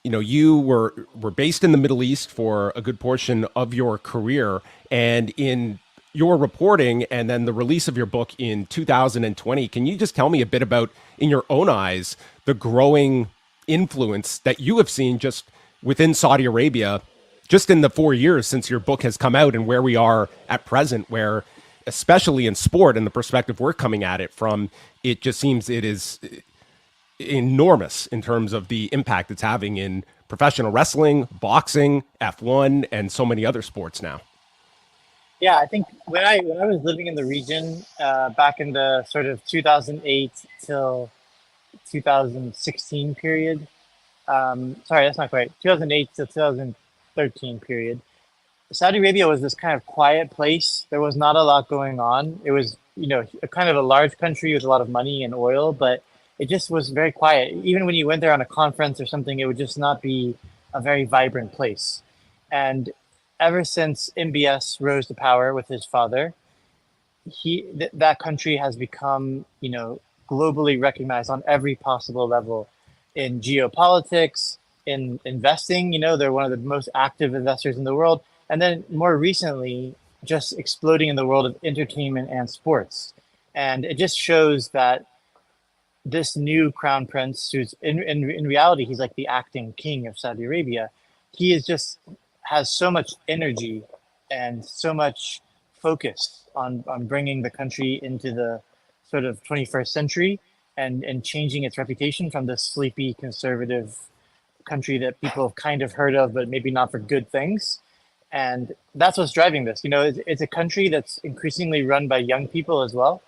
you were based in the Middle East for a good portion of your career, and in your reporting and then the release of your book in 2020, can you just tell me a bit about, in your own eyes, the growing influence that you have seen just within Saudi Arabia just in the 4 years since your book has come out and where we are at present, where especially in sport and the perspective we're coming at it from, it just seems it is enormous in terms of the impact it's having in professional wrestling, boxing, F1, and so many other sports now. Yeah, I think when I was living in the region back in the sort of 2008 till 2016 period, sorry, that's not quite, 2008 till 2013 period, Saudi Arabia was this kind of quiet place. There was not a lot going on. It was, a kind of a large country with a lot of money and oil, but it just was very quiet. Even when you went there on a conference or something, it would just not be a very vibrant place. And ever since MBS rose to power with his father, that country has become, globally recognized on every possible level in geopolitics, in investing. They're one of the most active investors in the world. And then more recently, just exploding in the world of entertainment and sports. And it just shows that this new crown prince, who's in reality, he's like the acting king of Saudi Arabia. He has so much energy and so much focus on bringing the country into the sort of 21st century and changing its reputation from the sleepy conservative country that people have kind of heard of, but maybe not for good things. And that's what's driving this. It's a country that's increasingly run by young people as well.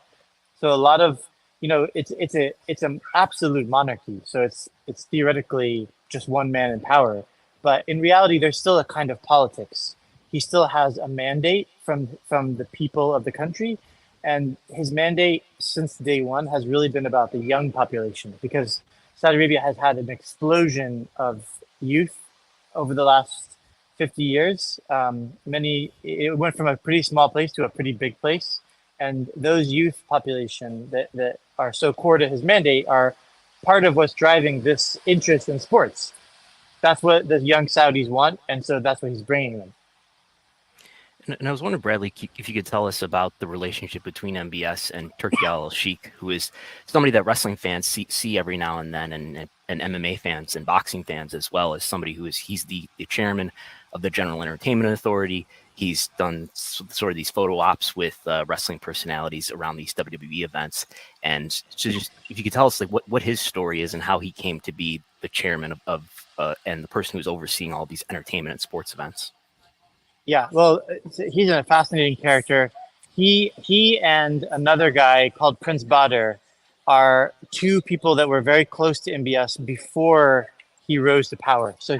So a lot of, it's an absolute monarchy. So it's theoretically just one man in power. But in reality, there's still a kind of politics. He still has a mandate from the people of the country. And his mandate since day one has really been about the young population, because Saudi Arabia has had an explosion of youth over the last 50 years. It went from a pretty small place to a pretty big place. And those youth population that are so core to his mandate are part of what's driving this interest in sports. That's what the young Saudis want, and so that's what he's bringing them. And I was wondering, Bradley, if you could tell us about the relationship between MBS and Turki Al-Sheikh, who is somebody that wrestling fans see every now and then, and MMA fans and boxing fans as well, as somebody he's the chairman of the General Entertainment Authority. He's done sort of these photo ops with wrestling personalities around these WWE events. And so just, if you could tell us like what his story is and how he came to be the chairman of and the person who's overseeing all these entertainment and sports events. Yeah, well, he's a fascinating character. He and another guy called Prince Badr are two people that were very close to MBS before he rose to power. So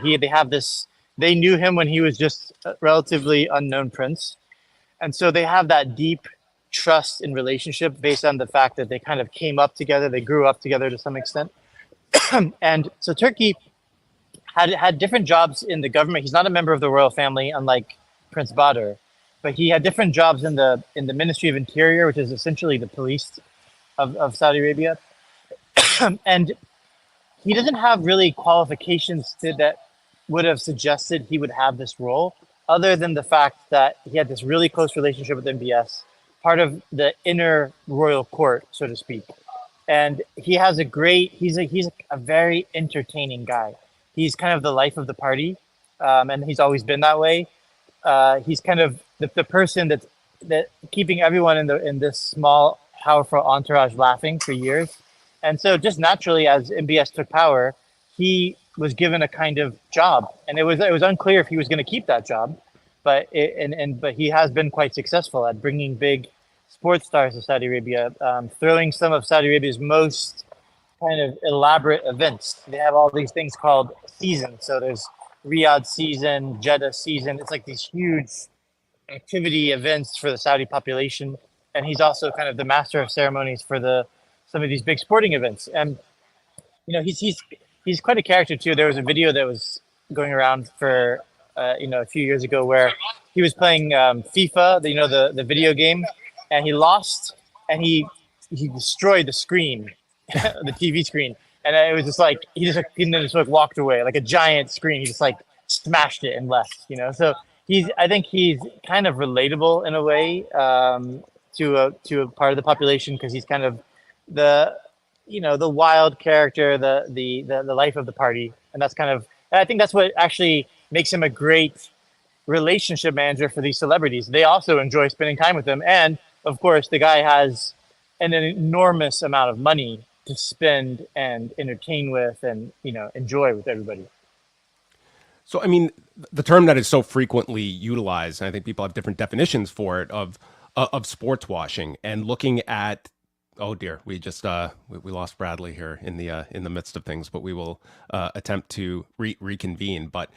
they knew him when he was just a relatively unknown prince. And so they have that deep trust and relationship based on the fact that they kind of came up together. They grew up together to some extent. And so Turkey had different jobs in the government. He's not a member of the royal family, unlike Prince Badr, but he had different jobs in the Ministry of Interior, which is essentially the police of Saudi Arabia. And he doesn't have really qualifications that would have suggested he would have this role, other than the fact that he had this really close relationship with MBS, part of the inner royal court, so to speak. And he has he's a very entertaining guy. He's kind of the life of the party, and he's always been that way. He's kind of the person that keeping everyone in this small, powerful entourage laughing for years. And so just naturally, as MBS took power, he was given a kind of job, and it was unclear if he was going to keep that job, but he has been quite successful at bringing big sports stars to Saudi Arabia, throwing some of Saudi Arabia's most kind of elaborate events. They have all these things called seasons. So there's Riyadh season, Jeddah season. It's like these huge activity events for the Saudi population, and he's also kind of the master of ceremonies for some of these big sporting events. And he's quite a character too. There was a video that was going around for a few years ago where he was playing FIFA, the video game, and he lost, and he destroyed the screen, the TV screen, and it was just like he just walked away like a giant screen. He just like smashed it and left. So I think he's kind of relatable in a way to a part of the population, because he's kind of the wild character, the life of the party. And I think that's what actually makes him a great relationship manager for these celebrities. They also enjoy spending time with them. And of course, the guy has an enormous amount of money to spend and entertain with and, enjoy with everybody. So, I mean, the term that is so frequently utilized, and I think people have different definitions for it, of sports washing, and looking at, oh dear, we just we lost Bradley here in the midst of things, but we will attempt to reconvene. But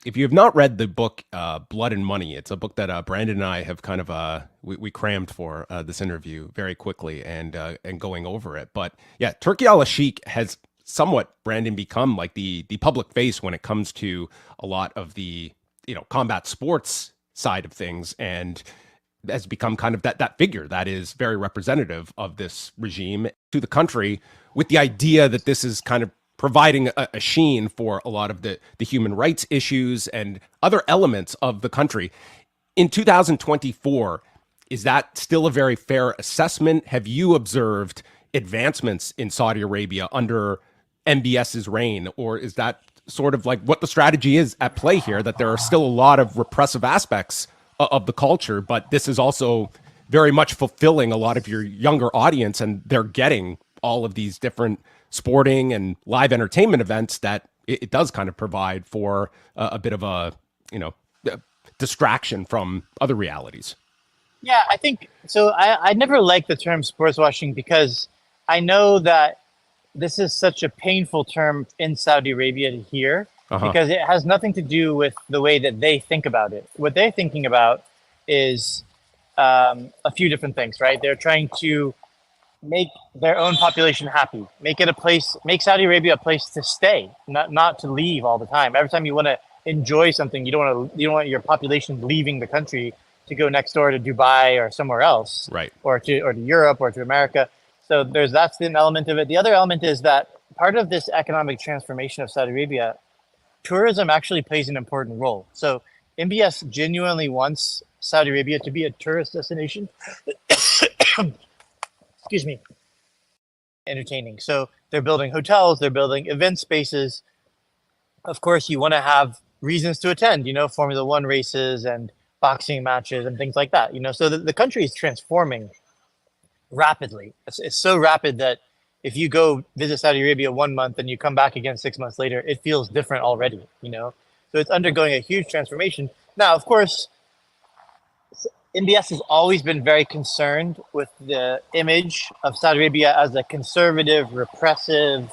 if you have not read the book Blood and Money, it's a book that Brandon and I have kind of we crammed for this interview very quickly and going over it. But yeah, Turki Al-Sheikh has somewhat, Brandon, become like the public face when it comes to a lot of the combat sports side of things, and has become kind of that figure that is very representative of this regime to the country, with the idea that this is kind of providing a sheen for a lot of the human rights issues and other elements of the country. In 2024, is that still a very fair assessment? Have you observed advancements in Saudi Arabia under MBS's reign, or is that sort of like what the strategy is at play here, that there are still a lot of repressive aspects of the culture, but this is also very much fulfilling a lot of your younger audience, and they're getting all of these different sporting and live entertainment events that it does kind of provide for a bit of a distraction from other realities? Yeah, I think so. I never liked the term sports washing because I know that this is such a painful term in Saudi Arabia to hear, because it has nothing to do with the way that they think about it. What they're thinking about is a few different things, right? They're trying to make their own population happy, make Saudi Arabia a place to stay, not to leave all the time. Every time you want to enjoy something, you don't want your population leaving the country to go next door to Dubai or somewhere else, right? Or to Europe or to America. So that's an element of it. The other element is that part of this economic transformation of Saudi Arabia, tourism actually plays an important role. So MBS genuinely wants Saudi Arabia to be a tourist destination. Excuse me. Entertaining. So they're building hotels, they're building event spaces. Of course, you want to have reasons to attend, Formula One races and boxing matches and things like that, So the country is transforming rapidly. It's so rapid that if you go visit Saudi Arabia 1 month and you come back again 6 months later, it feels different already, So it's undergoing a huge transformation. Now, of course, MBS has always been very concerned with the image of Saudi Arabia as a conservative, repressive,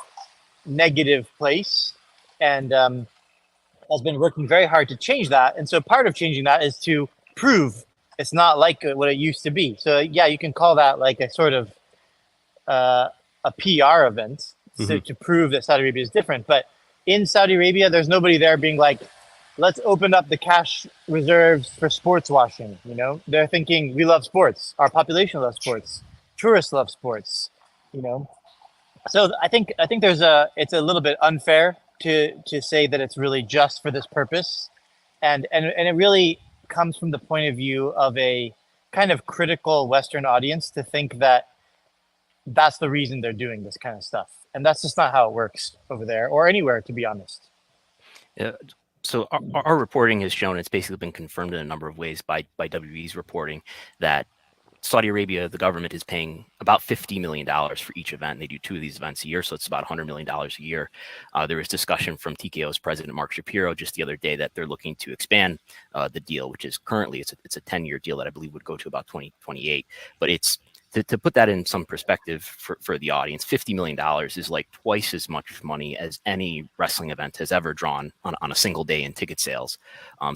negative place, and has been working very hard to change that. And so part of changing that is to prove it's not like what it used to be. So yeah, you can call that like a sort of a PR event to prove that Saudi Arabia is different. But in Saudi Arabia, there's nobody there being like, let's open up the cash reserves for sports washing. They're thinking, we love sports. Our population loves sports. Tourists love sports. So I think it's a little bit unfair to say that it's really just for this purpose, and it really comes from the point of view of a kind of critical Western audience to think that that's the reason they're doing this kind of stuff, and that's just not how it works over there or anywhere, to be honest. Yeah. So our reporting has shown, it's basically been confirmed in a number of ways by WWE's reporting, that Saudi Arabia, the government, is paying about $50 million for each event. They do 2 of these events a year, so it's about $100 million a year. There was discussion from TKO's president, Mark Shapiro, just the other day that they're looking to expand the deal, which is currently, it's a 10-year deal that I believe would go to about 2028. But it's, to put that in some perspective for the audience, $50 million is like twice as much money as any wrestling event has ever drawn on a single day in ticket sales.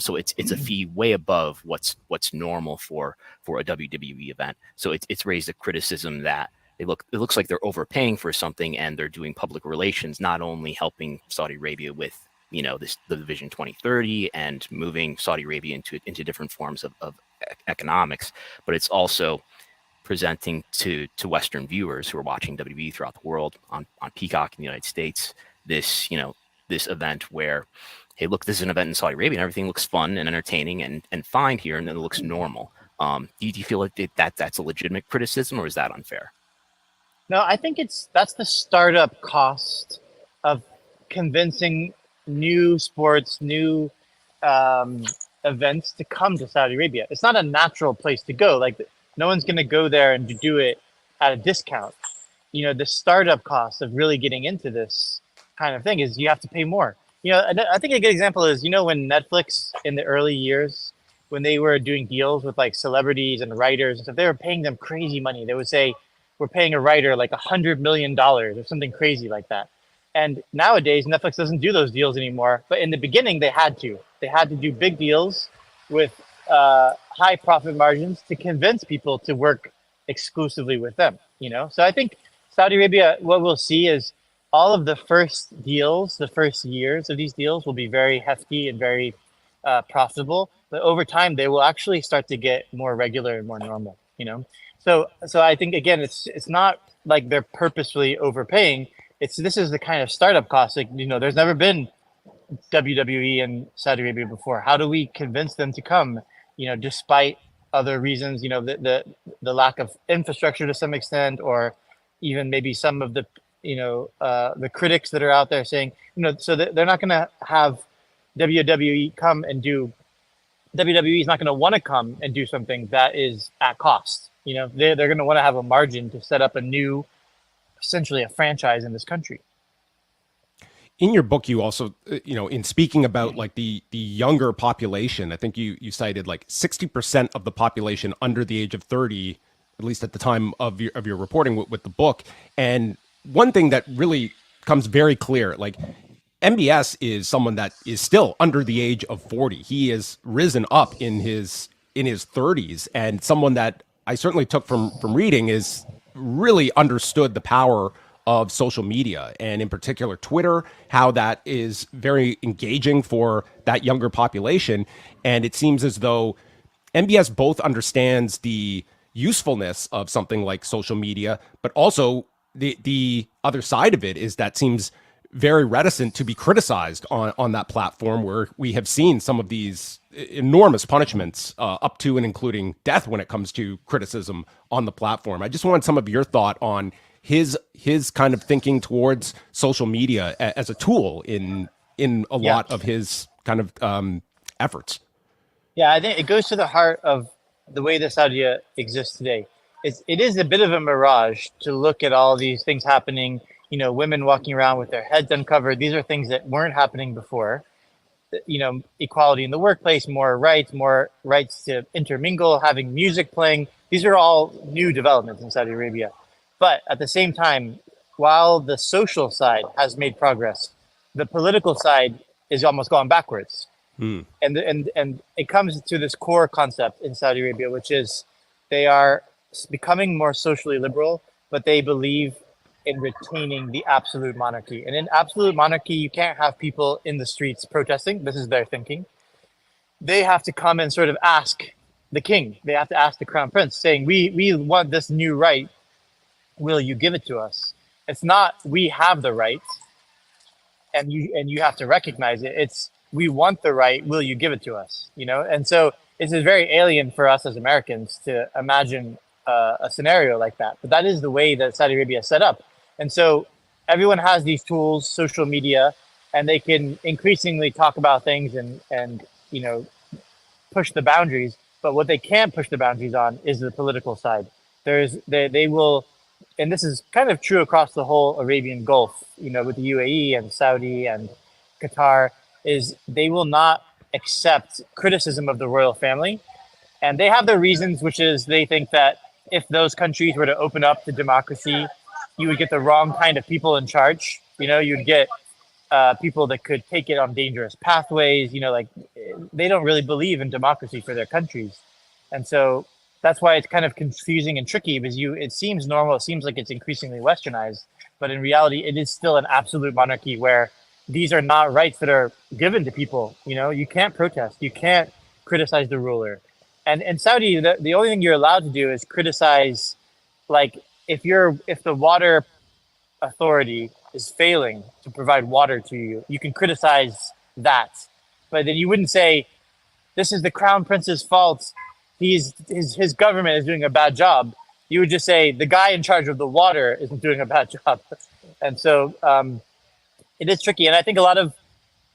So it's a fee way above what's normal for a WWE event. So it's raised a criticism that it looks like they're overpaying for something, and they're doing public relations, not only helping Saudi Arabia with the Vision 2030 and moving Saudi Arabia into different forms of economics, but it's also presenting to Western viewers who are watching WWE throughout the world on Peacock in the United States, this event where, hey, look, this is an event in Saudi Arabia and everything looks fun and entertaining and fine here, and then it looks normal. Do you feel like that's a legitimate criticism, or is that unfair? No, I think that's the startup cost of convincing new sports, new events to come to Saudi Arabia. It's not a natural place to go. Like, no one's going to go there and do it at a discount. You know, the startup cost of really getting into this kind of thing is you have to pay more. You know, I think a good example is, you know, when Netflix in the early years, when they were doing deals with like celebrities and writers and stuff, they were paying them crazy money. They would say, we're paying a writer like $100 million or something crazy like that. And nowadays, Netflix doesn't do those deals anymore. But in the beginning, they had to. They had to do big deals with high profit margins to convince people to work exclusively with them. You know, so I think Saudi Arabia, what we'll see is all of the first deals, the first years of these deals will be very hefty and very profitable. But over time, they will actually start to get more regular and more normal. You know, so I think again, it's not like they're purposefully overpaying. This is the kind of startup cost. Like, you know, there's never been WWE in Saudi Arabia before. How do we convince them to come? You know, despite other reasons, you know, the lack of infrastructure to some extent, or even maybe some of the, you know, the critics that are out there saying, you know, so they're not going to have WWE come and do. WWE is not going to want to come and do something that is at cost. You know, they're going to want to have a margin to set up a new, essentially a franchise in this country. In your book, you also, you know, in speaking about like the younger population, I think you cited like 60% of the population under the age of 30, at least at the time of your reporting with the book. And one thing that really comes very clear, like MBS is someone that is still under the age of 40. He has risen up in his 30s, and someone that I certainly took from reading is really understood the power of social media, and in particular Twitter, how that is very engaging for that younger population. And it seems as though MBS both understands the usefulness of something like social media, but also the other side of it is that seems very reticent to be criticized on that platform, where we have seen some of these enormous punishments up to and including death when it comes to criticism on the platform. I just want some of your thought on his kind of thinking towards social media as a tool in a lot of his kind of efforts. Yeah, I think it goes to the heart of the way that Saudi exists today. It is a bit of a mirage to look at all these things happening, you know, women walking around with their heads uncovered. These are things that weren't happening before. You know, equality in the workplace, more rights to intermingle, having music playing. These are all new developments in Saudi Arabia. But at the same time, while the social side has made progress, the political side is almost gone backwards. And it comes to this core concept in Saudi Arabia, which is they are becoming more socially liberal, but they believe in retaining the absolute monarchy. And in absolute monarchy, you can't have people in the streets protesting. This is their thinking. They have to come and sort of ask the king. They have to ask the crown prince, saying, we want this new right. Will you give it to us? It's not, we have the right and you have to recognize it. It's, we want the right. Will you give it to us? You know? And so it's very alien for us as Americans to imagine a scenario like that. But that is the way that Saudi Arabia is set up. And so everyone has these tools, social media, and they can increasingly talk about things and you know, push the boundaries. But what they can't push the boundaries on is the political side. They will, and this is kind of true across the whole Arabian Gulf, you know, with the UAE and Saudi and Qatar, is they will not accept criticism of the royal family. And they have their reasons, which is they think that if those countries were to open up to democracy, you would get the wrong kind of people in charge. You know, you'd get people that could take it on dangerous pathways. You know, like they don't really believe in democracy for their countries. And so that's why it's kind of confusing and tricky, because it seems normal. It seems like it's increasingly westernized, but in reality, it is still an absolute monarchy where these are not rights that are given to people. You know, you can't protest. You can't criticize the ruler. And in Saudi, the only thing you're allowed to do is criticize, like if the water authority is failing to provide water to you, you can criticize that. But then you wouldn't say, this is the crown prince's fault. His government is doing a bad job. You would just say the guy in charge of the water isn't doing a bad job. And so it is tricky. And I think a lot of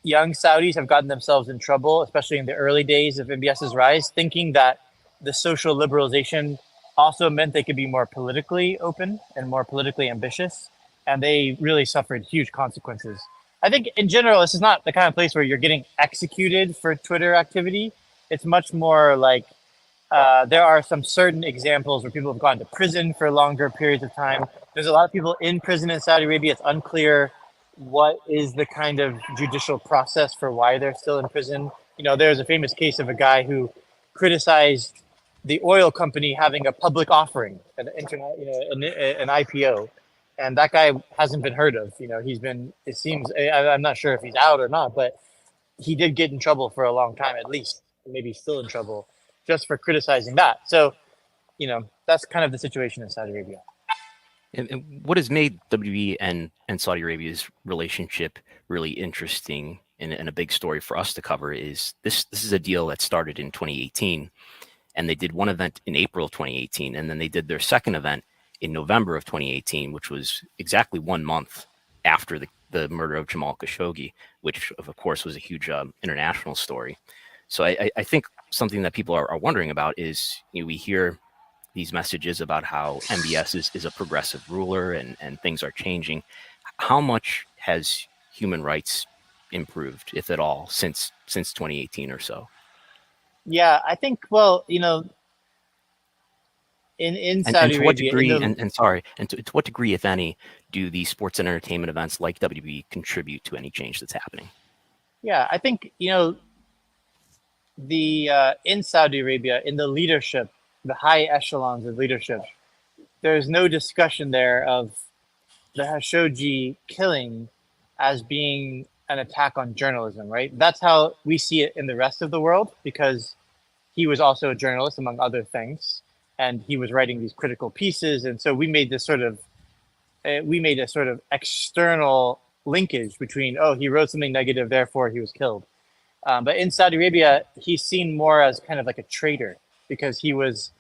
young Saudis have gotten themselves in trouble, especially in the early days of MBS's rise, thinking that the social liberalization also meant they could be more politically open and more politically ambitious. And they really suffered huge consequences. I think in general, this is not the kind of place where you're getting executed for Twitter activity. It's much more like there are some certain examples where people have gone to prison for longer periods of time. There's a lot of people in prison in Saudi Arabia. It's unclear what is the kind of judicial process for why they're still in prison. You know, there's a famous case of a guy who criticized the oil company having a public offering, an internet, you know, an IPO, and that guy hasn't been heard of. You know, he's been. It seems I'm not sure if he's out or not, but he did get in trouble for a long time, at least. Maybe still in trouble, just for criticizing that. So, you know, that's kind of the situation in Saudi Arabia. And what has made WWE and Saudi Arabia's relationship really interesting and a big story for us to cover is this is a deal that started in 2018, and they did one event in April of 2018, and then they did their second event in November of 2018, which was exactly 1 month after the murder of Jamal Khashoggi, which of course was a huge international story. So I think something that people are wondering about is, you know, we hear these messages about how MBS is a progressive ruler and things are changing. How much has human rights improved, if at all, since 2018 or so? Yeah, I think, well, you know, in Saudi and to what Arabia, degree, to what degree, if any, do these sports and entertainment events like WWE contribute to any change that's happening? Yeah, I think, you know, in Saudi Arabia, in the leadership, the high echelons of leadership, there's no discussion there of the Khashoggi killing as being an attack on journalism, right? That's how we see it in the rest of the world, because he was also a journalist, among other things, and he was writing these critical pieces. And so we made a sort of external linkage between, oh, he wrote something negative, therefore he was killed. But in Saudi Arabia, he's seen more as kind of like a traitor, because he was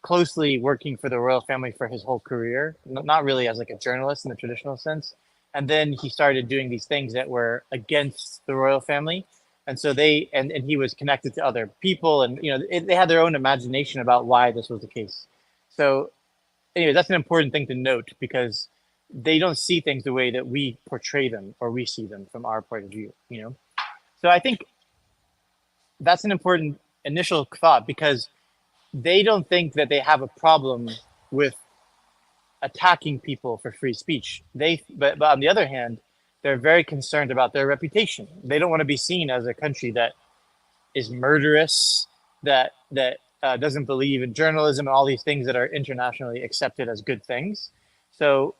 closely working for the royal family for his whole career, not really as like a journalist in the traditional sense. And then he started doing these things that were against the royal family. And so and he was connected to other people, and, you know, they had their own imagination about why this was the case. So anyway, that's an important thing to note, because they don't see things the way that we portray them or we see them from our point of view, you know? So I think that's an important initial thought, because they don't think that they have a problem with attacking people for free speech. But on the other hand, they're very concerned about their reputation. They don't want to be seen as a country that is murderous, that doesn't believe in journalism and all these things that are internationally accepted as good things. So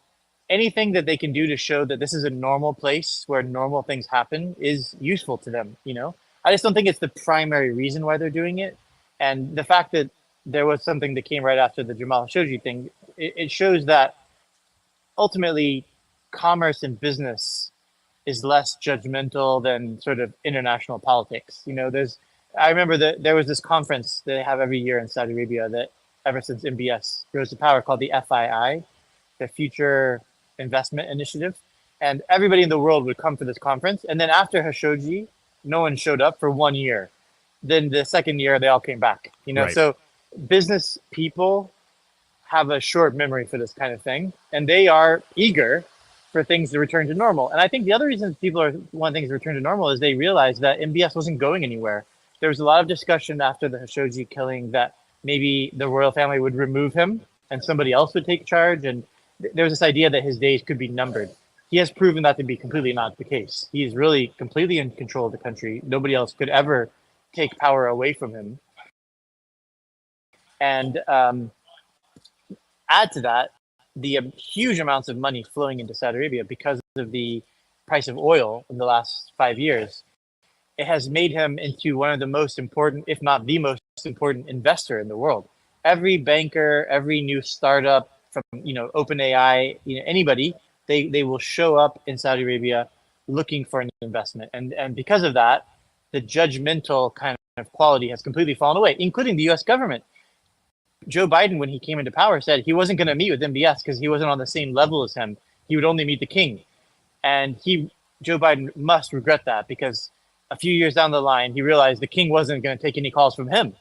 anything that they can do to show that this is a normal place where normal things happen is useful to them, you know? I just don't think it's the primary reason why they're doing it. And the fact that there was something that came right after the Jamal Khashoggi thing, it shows that ultimately commerce and business is less judgmental than sort of international politics. You know, I remember that there was this conference that they have every year in Saudi Arabia that ever since MBS rose to power, called the FII, the Future Investment Initiative. And everybody in the world would come for this conference. And then after Khashoggi, no one showed up for 1 year. Then the second year, they all came back. You know, right. So business people have a short memory for this kind of thing, and they are eager for things to return to normal. And I think the other reason people want things to return to normal is they realize that MBS wasn't going anywhere. There was a lot of discussion after the Khashoggi killing that maybe the royal family would remove him and somebody else would take charge. And there was this idea that his days could be numbered. He has proven that to be completely not the case. He is really completely in control of the country. Nobody else could ever take power away from him. And add to that, the huge amounts of money flowing into Saudi Arabia because of the price of oil in the last 5 years. It has made him into one of the most important, if not the most important investor in the world. Every banker, every new startup from, you know, OpenAI, you know, anybody, they will show up in Saudi Arabia looking for an investment. And because of that, the judgmental kind of quality has completely fallen away, including the US government. Joe Biden, when he came into power, said he wasn't going to meet with MBS because he wasn't on the same level as him. He would only meet the king. And he Joe Biden must regret that, because a few years down the line, he realized the king wasn't going to take any calls from him,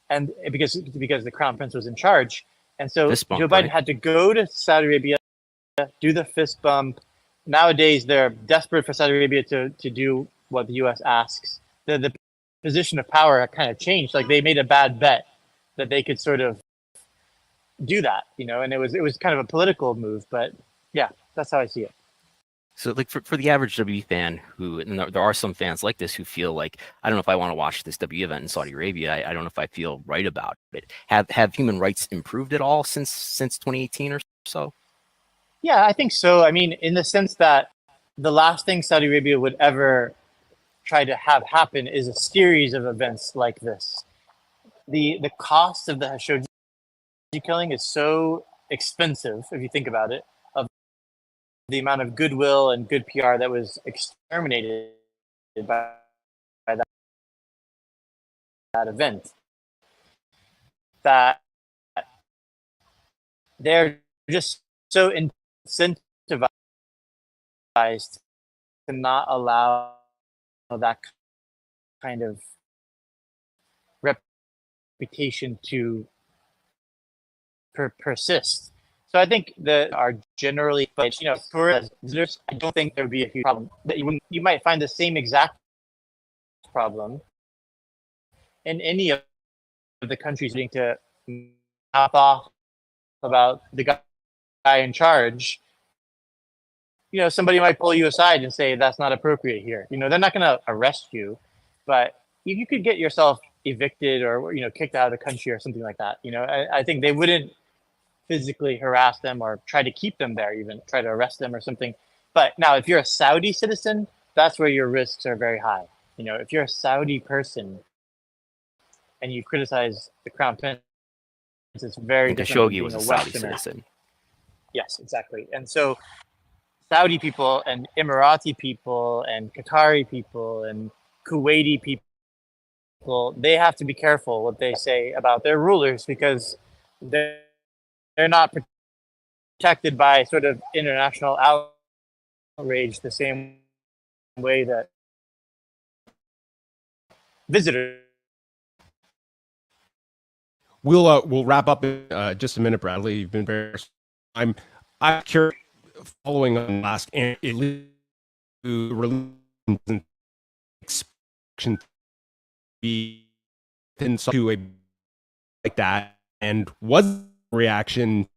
and because the crown prince was in charge. And so Joe Biden had to go to Saudi Arabia, do the fist bump. Nowadays, they're desperate for Saudi Arabia to do what the U.S. asks. The position of power kind of changed. Like, they made a bad bet that they could sort of do that, and it was kind of a political move. But yeah, that's how I see it. So, like, for the average WWE fan and there are some fans like this who feel like, I don't know if I want to watch this WWE event in Saudi Arabia. I don't know if I feel right about it. Have human rights improved at all since 2018 or so? Yeah, I think so. I mean, in the sense that the last thing Saudi Arabia would ever try to have happen is a series of events like this. The cost of the Khashoggi killing is so expensive, if you think about it, of the amount of goodwill and good PR that was exterminated by that event, that they're just so incentivized to not allow that kind of reputation to persist. So I think that are generally, but tourists, visitors, I don't think there would be a huge problem. That you might find the same exact problem in any of the countries needing to mouth off about the guy in charge. Somebody might pull you aside and say that's not appropriate here. They're not going to arrest you, but you could get yourself evicted or kicked out of the country or something like that. I think they wouldn't physically harass them or try to keep them there, even try to arrest them or something. But now, if you're a Saudi citizen, that's where your risks are very high. If you're a Saudi person and you criticize the crown prince, it's very different. Khashoggi was a Saudi citizen. Yes, exactly. And so Saudi people and Emirati people and Qatari people and Kuwaiti people, they have to be careful what they say about their rulers, because they're not protected by sort of international outrage the same way that visitors. We'll wrap up in just a minute, Bradley. You've been very. I'm curious, following on last release expectation be to a like that, and was reaction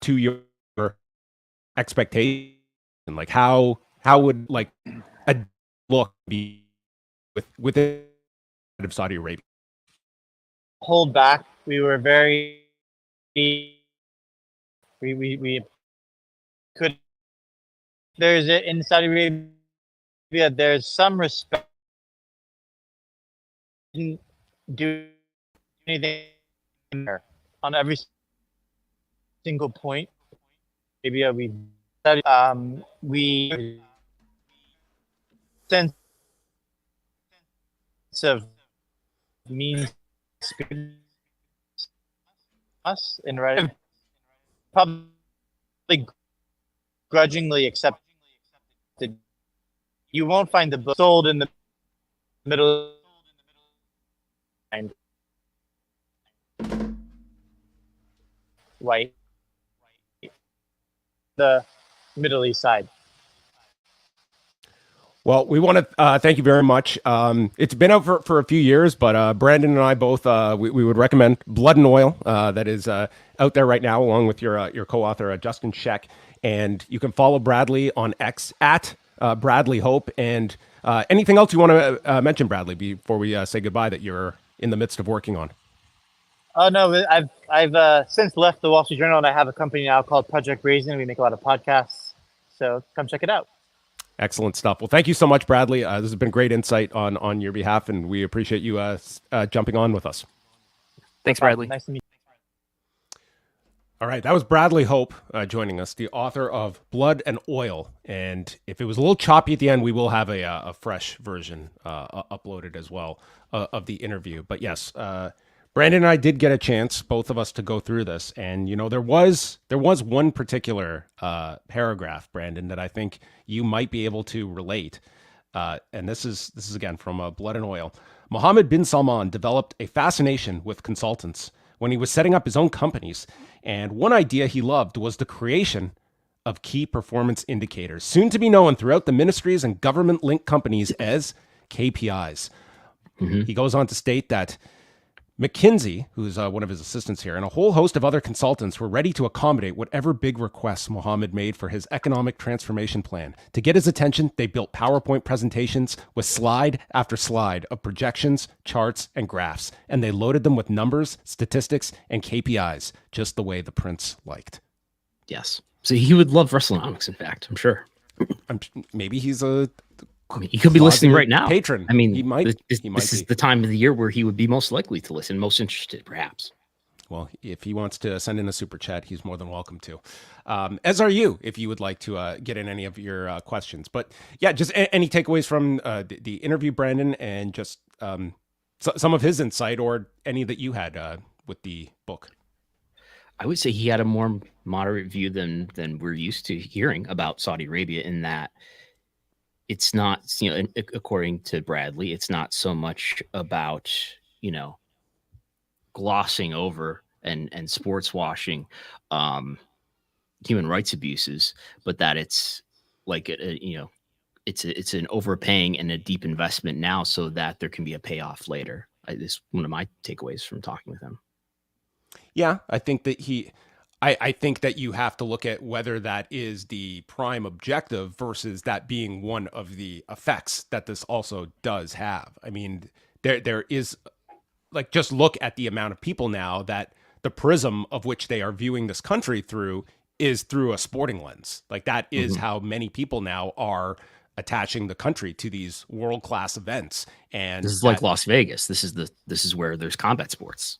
to your expectation? Like how would like a look be within of Saudi Arabia? Hold back. We were very we could. There's in Saudi Arabia. There's some respect. Didn't do anything there on every single point. Maybe we sense of means us in right, probably grudgingly accepted. You won't find the book sold in the middle and white, the Middle East side. Well, we want to thank you very much. It's been out for a few years, but Brandon and I both we would recommend Blood and Oil that is out there right now, along with your co-author Justin Sheck. And you can follow Bradley on X at Bradley Hope. And anything else you want to mention, Bradley, before we say goodbye that you're in the midst of working on? Oh no, I've since left the Wall Street Journal, and I have a company now called Project Raisin. We make a lot of podcasts, so come check it out. Excellent stuff. Well, thank you so much, Bradley. This has been great insight on your behalf, and we appreciate you jumping on with us. Thanks, Bradley. Nice to meet you. All right, that was Bradley Hope joining us, the author of Blood and Oil. And if it was a little choppy at the end, we will have a fresh version uploaded as well of the interview. But yes, Brandon and I did get a chance, both of us, to go through this, and there was one particular paragraph, Brandon, that I think you might be able to relate. And this is again from Blood and Oil. Mohammed bin Salman developed a fascination with consultants when he was setting up his own companies, and one idea he loved was the creation of key performance indicators, soon to be known throughout the ministries and government-linked companies as KPIs. He goes on to state that McKinsey, who's one of his assistants here, and a whole host of other consultants were ready to accommodate whatever big requests Mohammed made for his economic transformation plan. To get his attention, they built PowerPoint presentations with slide after slide of projections, charts, and graphs, and they loaded them with numbers, statistics, and KPIs, just the way the prince liked. Yes. So he would love Wrestlenomics, in fact, I'm sure. Maybe he's he could be listening right now. Patron. I mean, he might. This is the time of the year where he would be most likely to listen, most interested, perhaps. Well, if he wants to send in a super chat, he's more than welcome to. As are you, if you would like to get in any of your questions. But yeah, just any takeaways from the interview, Brandon, and just some of his insight, or any that you had with the book. I would say he had a more moderate view than we're used to hearing about Saudi Arabia, in that it's not, according to Bradley, it's not so much about, glossing over and sports washing human rights abuses, but that it's like, it's an overpaying and a deep investment now so that there can be a payoff later. This is one of my takeaways from talking with him. Yeah, I think that I think that you have to look at whether that is the prime objective versus that being one of the effects that this also does have. I mean, there is, like, just look at the amount of people now that the prism of which they are viewing this country through is through a sporting lens. Like, that is how many people now are attaching the country to these world-class events. And this is like Las Vegas. This is where there's combat sports.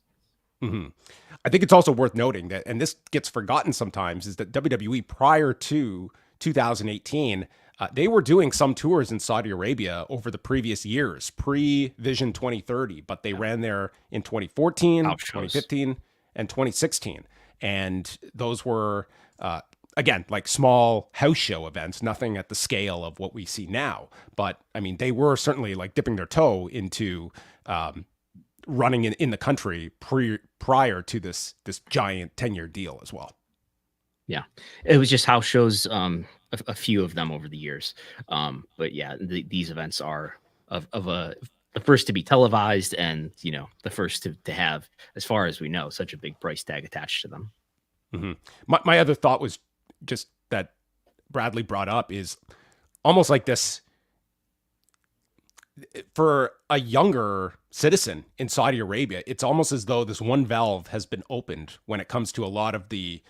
I think it's also worth noting that, and this gets forgotten sometimes, is that WWE prior to 2018, they were doing some tours in Saudi Arabia over the previous years, pre-Vision 2030, but they ran there in 2014, 2015, and 2016. And those were, again, like small house show events, nothing at the scale of what we see now. But I mean, they were certainly like dipping their toe into running in the country prior to this giant 10-year deal as well. Yeah, it was just house shows, a few of them over the years. But yeah, these events are the first to be televised, and the first to have, as far as we know, such a big price tag attached to them. My other thought was just that Bradley brought up is almost like this. For a younger citizen in Saudi Arabia, it's almost as though this one valve has been opened when it comes to a lot of the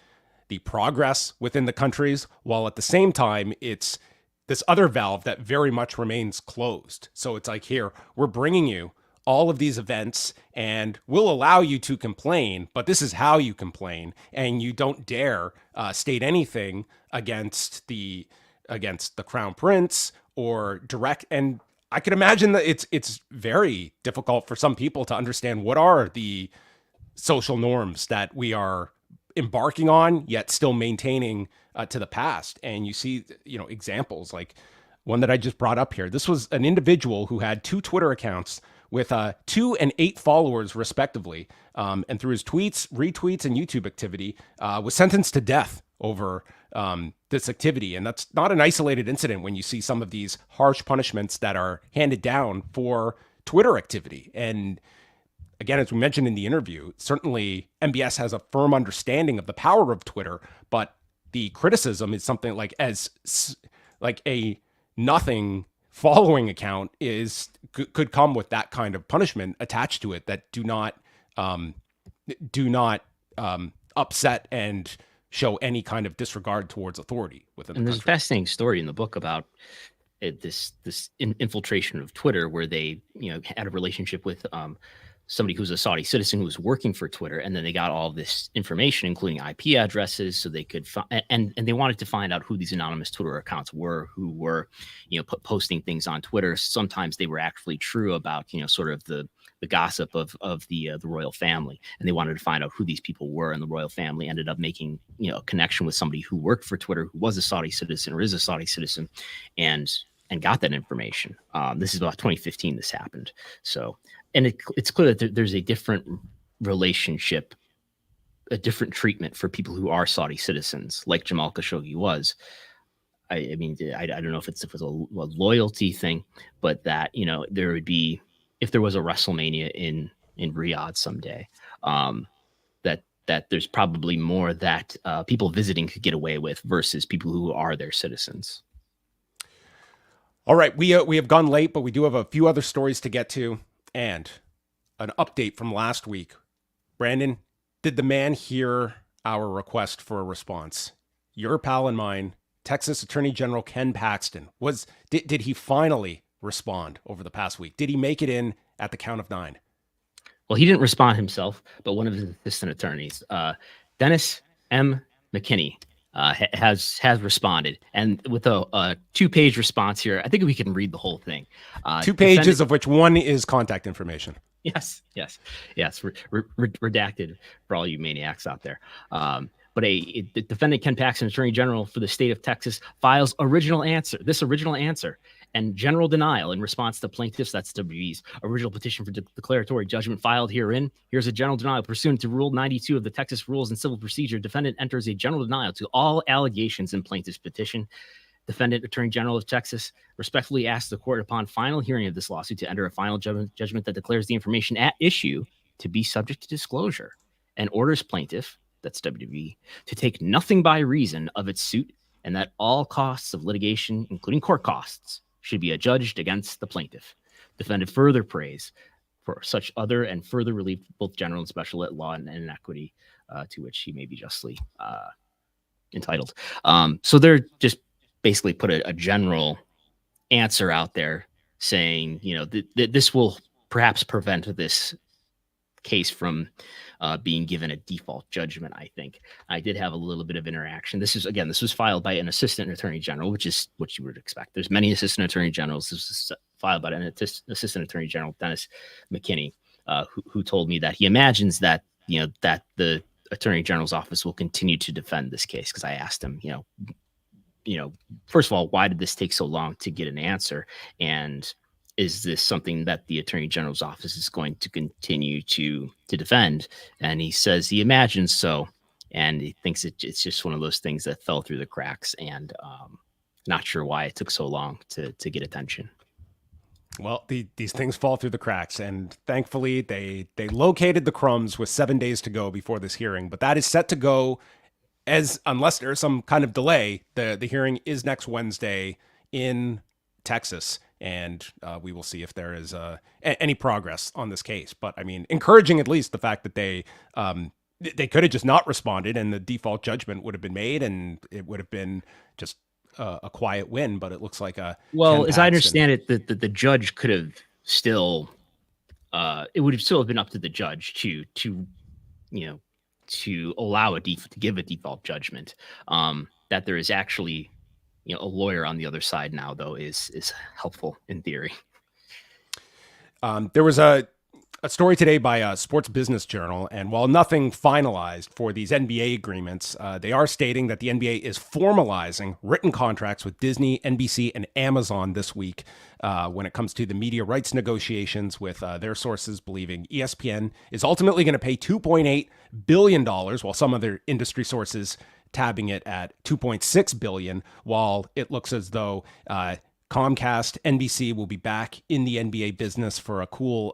progress within the countries, while at the same time, it's this other valve that very much remains closed. So it's like, here, we're bringing you all of these events and we'll allow you to complain, but this is how you complain. And you don't dare state anything against the Crown Prince or direct. And I can imagine that it's very difficult for some people to understand what are the social norms that we are embarking on, yet still maintaining to the past. And you see, examples like one that I just brought up here. This was an individual who had 2 Twitter accounts with 2 and 8 followers respectively. And through his tweets, retweets, and YouTube activity, was sentenced to death over this activity. And that's not an isolated incident when you see some of these harsh punishments that are handed down for Twitter activity. And again, as we mentioned in the interview, certainly MBS has a firm understanding of the power of Twitter, but the criticism is something like a nothing following account could come with that kind of punishment attached to it that do not upset and show any kind of disregard towards authority within the country. There's a fascinating story in the book about this infiltration of Twitter, where they had a relationship with somebody who's a Saudi citizen who was working for Twitter, and then they got all this information, including IP addresses, so they could and they wanted to find out who these anonymous Twitter accounts were, who were, posting things on Twitter. Sometimes they were actually true about, sort of the gossip of the royal family, and they wanted to find out who these people were. And the royal family ended up making, a connection with somebody who worked for Twitter, who was a Saudi citizen or is a Saudi citizen, and got that information. This is about 2015. This happened. So. And it's clear that there's a different relationship, a different treatment for people who are Saudi citizens, like Jamal Khashoggi was. I mean, I don't know if it was a loyalty thing, but that, there would be, if there was a WrestleMania in Riyadh someday, that there's probably more that people visiting could get away with versus people who are their citizens. All right, we have gone late, but we do have a few other stories to get to. And an update from last week. Brandon, did the man hear our request for a response? Your pal and mine, Texas Attorney General Ken Paxton, did he finally respond over the past week? Did he make it in at the count of 9? Well, he didn't respond himself, but one of his assistant attorneys, Dennis M. McKinney, has responded, and with a 2-page response here. I think we can read the whole thing. 2 pages of which one is contact information. Yes. Redacted for all you maniacs out there. But a defendant, Ken Paxton, Attorney General for the state of Texas, files original answer and general denial in response to plaintiffs, that's WWE's original petition for declaratory judgment filed herein. Here's a general denial. Pursuant to Rule 92 of the Texas Rules and Civil Procedure, defendant enters a general denial to all allegations in plaintiff's petition. Defendant, Attorney General of Texas, respectfully asks the court upon final hearing of this lawsuit to enter a final judgment that declares the information at issue to be subject to disclosure and orders plaintiff, that's WWE, to take nothing by reason of its suit, and that all costs of litigation, including court costs, should be adjudged against the plaintiff. Defendant further prays for such other and further relief, both general and special at law and inequity, to which he may be justly entitled. So they're just basically put a general answer out there saying, this will perhaps prevent this case from being given a default judgment. I think I did have a little bit of interaction. This was filed by an assistant attorney general, which is what you would expect. There's many assistant attorney generals. This was filed by an assistant attorney general, Dennis McKinney, who told me that he imagines that, that the attorney general's office will continue to defend this case. Because I asked him, first of all, why did this take so long to get an answer? And is this something that the Attorney General's office is going to continue to defend? And he says he imagines so, and he thinks it's just one of those things that fell through the cracks, and not sure why it took so long to get attention. Well, these things fall through the cracks, and thankfully they located the crumbs with 7 days to go before this hearing. But that is set to go unless there's some kind of delay. The hearing is next Wednesday in Texas. And we will see if there is any progress on this case. But I mean, encouraging at least the fact that they could have just not responded, and the default judgment would have been made, and it would have been just a quiet win. But it looks like as I understand it, the judge could have still it would have still been up to the judge to allow to give a default judgment. That there is actually a lawyer on the other side now, though, is helpful in theory. There was a story today by Sports Business Journal, and while nothing finalized for these NBA agreements, they are stating that the NBA is formalizing written contracts with Disney, NBC, and Amazon this week when it comes to the media rights negotiations, with their sources believing ESPN is ultimately going to pay $2.8 billion, while some other industry sources tabbing it at $2.6 billion, while it looks as though Comcast, NBC will be back in the NBA business for a cool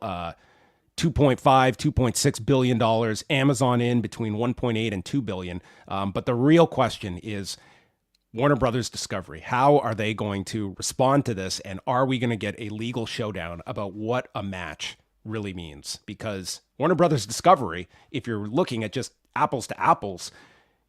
$2.6 billion, Amazon in between 1.8 and 2 billion. But the real question is Warner Brothers Discovery. How are they going to respond to this? And are we going to get a legal showdown about what a match really means? Because Warner Brothers Discovery, if you're looking at just apples to apples,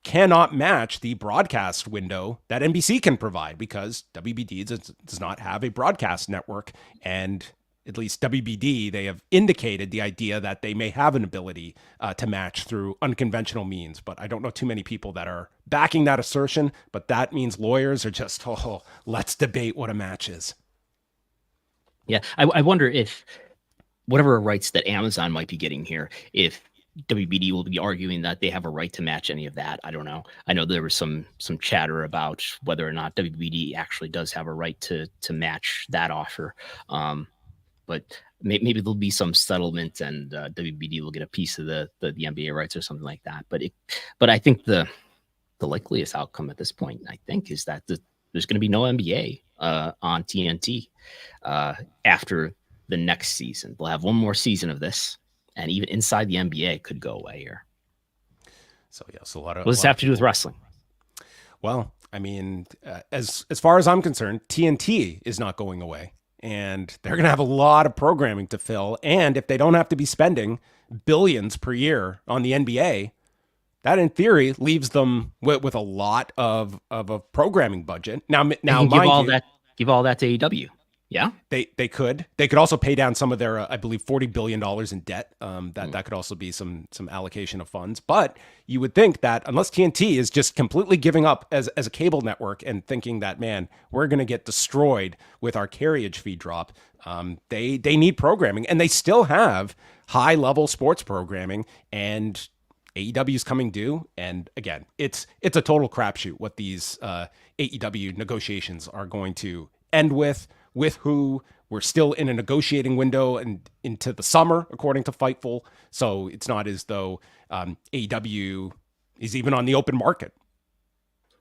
cannot match the broadcast window that NBC can provide, because WBD does not have a broadcast network, and at least WBD, they have indicated the idea that they may have an ability to match through unconventional means. But I don't know too many people that are backing that assertion. But that means lawyers are just, let's debate what a match is. Yeah, I wonder if whatever rights that Amazon might be getting here, if WBD will be arguing that they have a right to match any of that. I don't know. I know there was some chatter about whether or not WBD actually does have a right to match that offer. But maybe there'll be some settlement and WBD will get a piece of the NBA rights or something like that. But I think the likeliest outcome at this point, I think, is that there's going to be no NBA on TNT after the next season. We'll have one more season of this. And even inside the NBA could go away here. So yes, a lot of. What does this have to do with wrestling? Well, I mean, as far as I'm concerned, TNT is not going away, and they're going to have a lot of programming to fill. And if they don't have to be spending billions per year on the NBA, that in theory leaves them with a lot of a programming budget. Now, give all that to AEW. Yeah, they could also pay down some of their, I believe, $40 billion in debt. That could also be some allocation of funds. But you would think that unless TNT is just completely giving up as a cable network and thinking that, man, we're going to get destroyed with our carriage fee drop, they need programming, and they still have high level sports programming, and AEW is coming due. And again, it's a total crapshoot what these AEW negotiations are going to end with who. We're still in a negotiating window and into the summer, according to Fightful. So it's not as though AEW is even on the open market.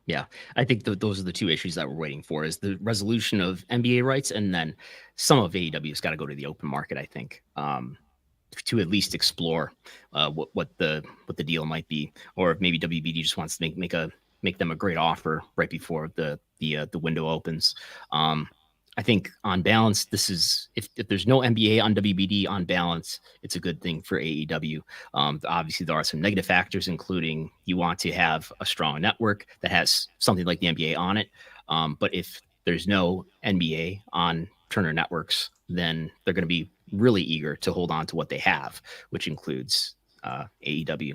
Yeah, I think those are the two issues that we're waiting for, is the resolution of NBA rights, and then some of AEW's got to go to the open market, I think, to at least explore what the deal might be, or if maybe WBD just wants to make them a great offer right before the window opens. I think on balance, this is, if there's no NBA on WBD, on balance, it's a good thing for AEW. Obviously, there are some negative factors, including you want to have a strong network that has something like the NBA on it. But if there's no NBA on Turner Networks, then they're going to be really eager to hold on to what they have, which includes AEW.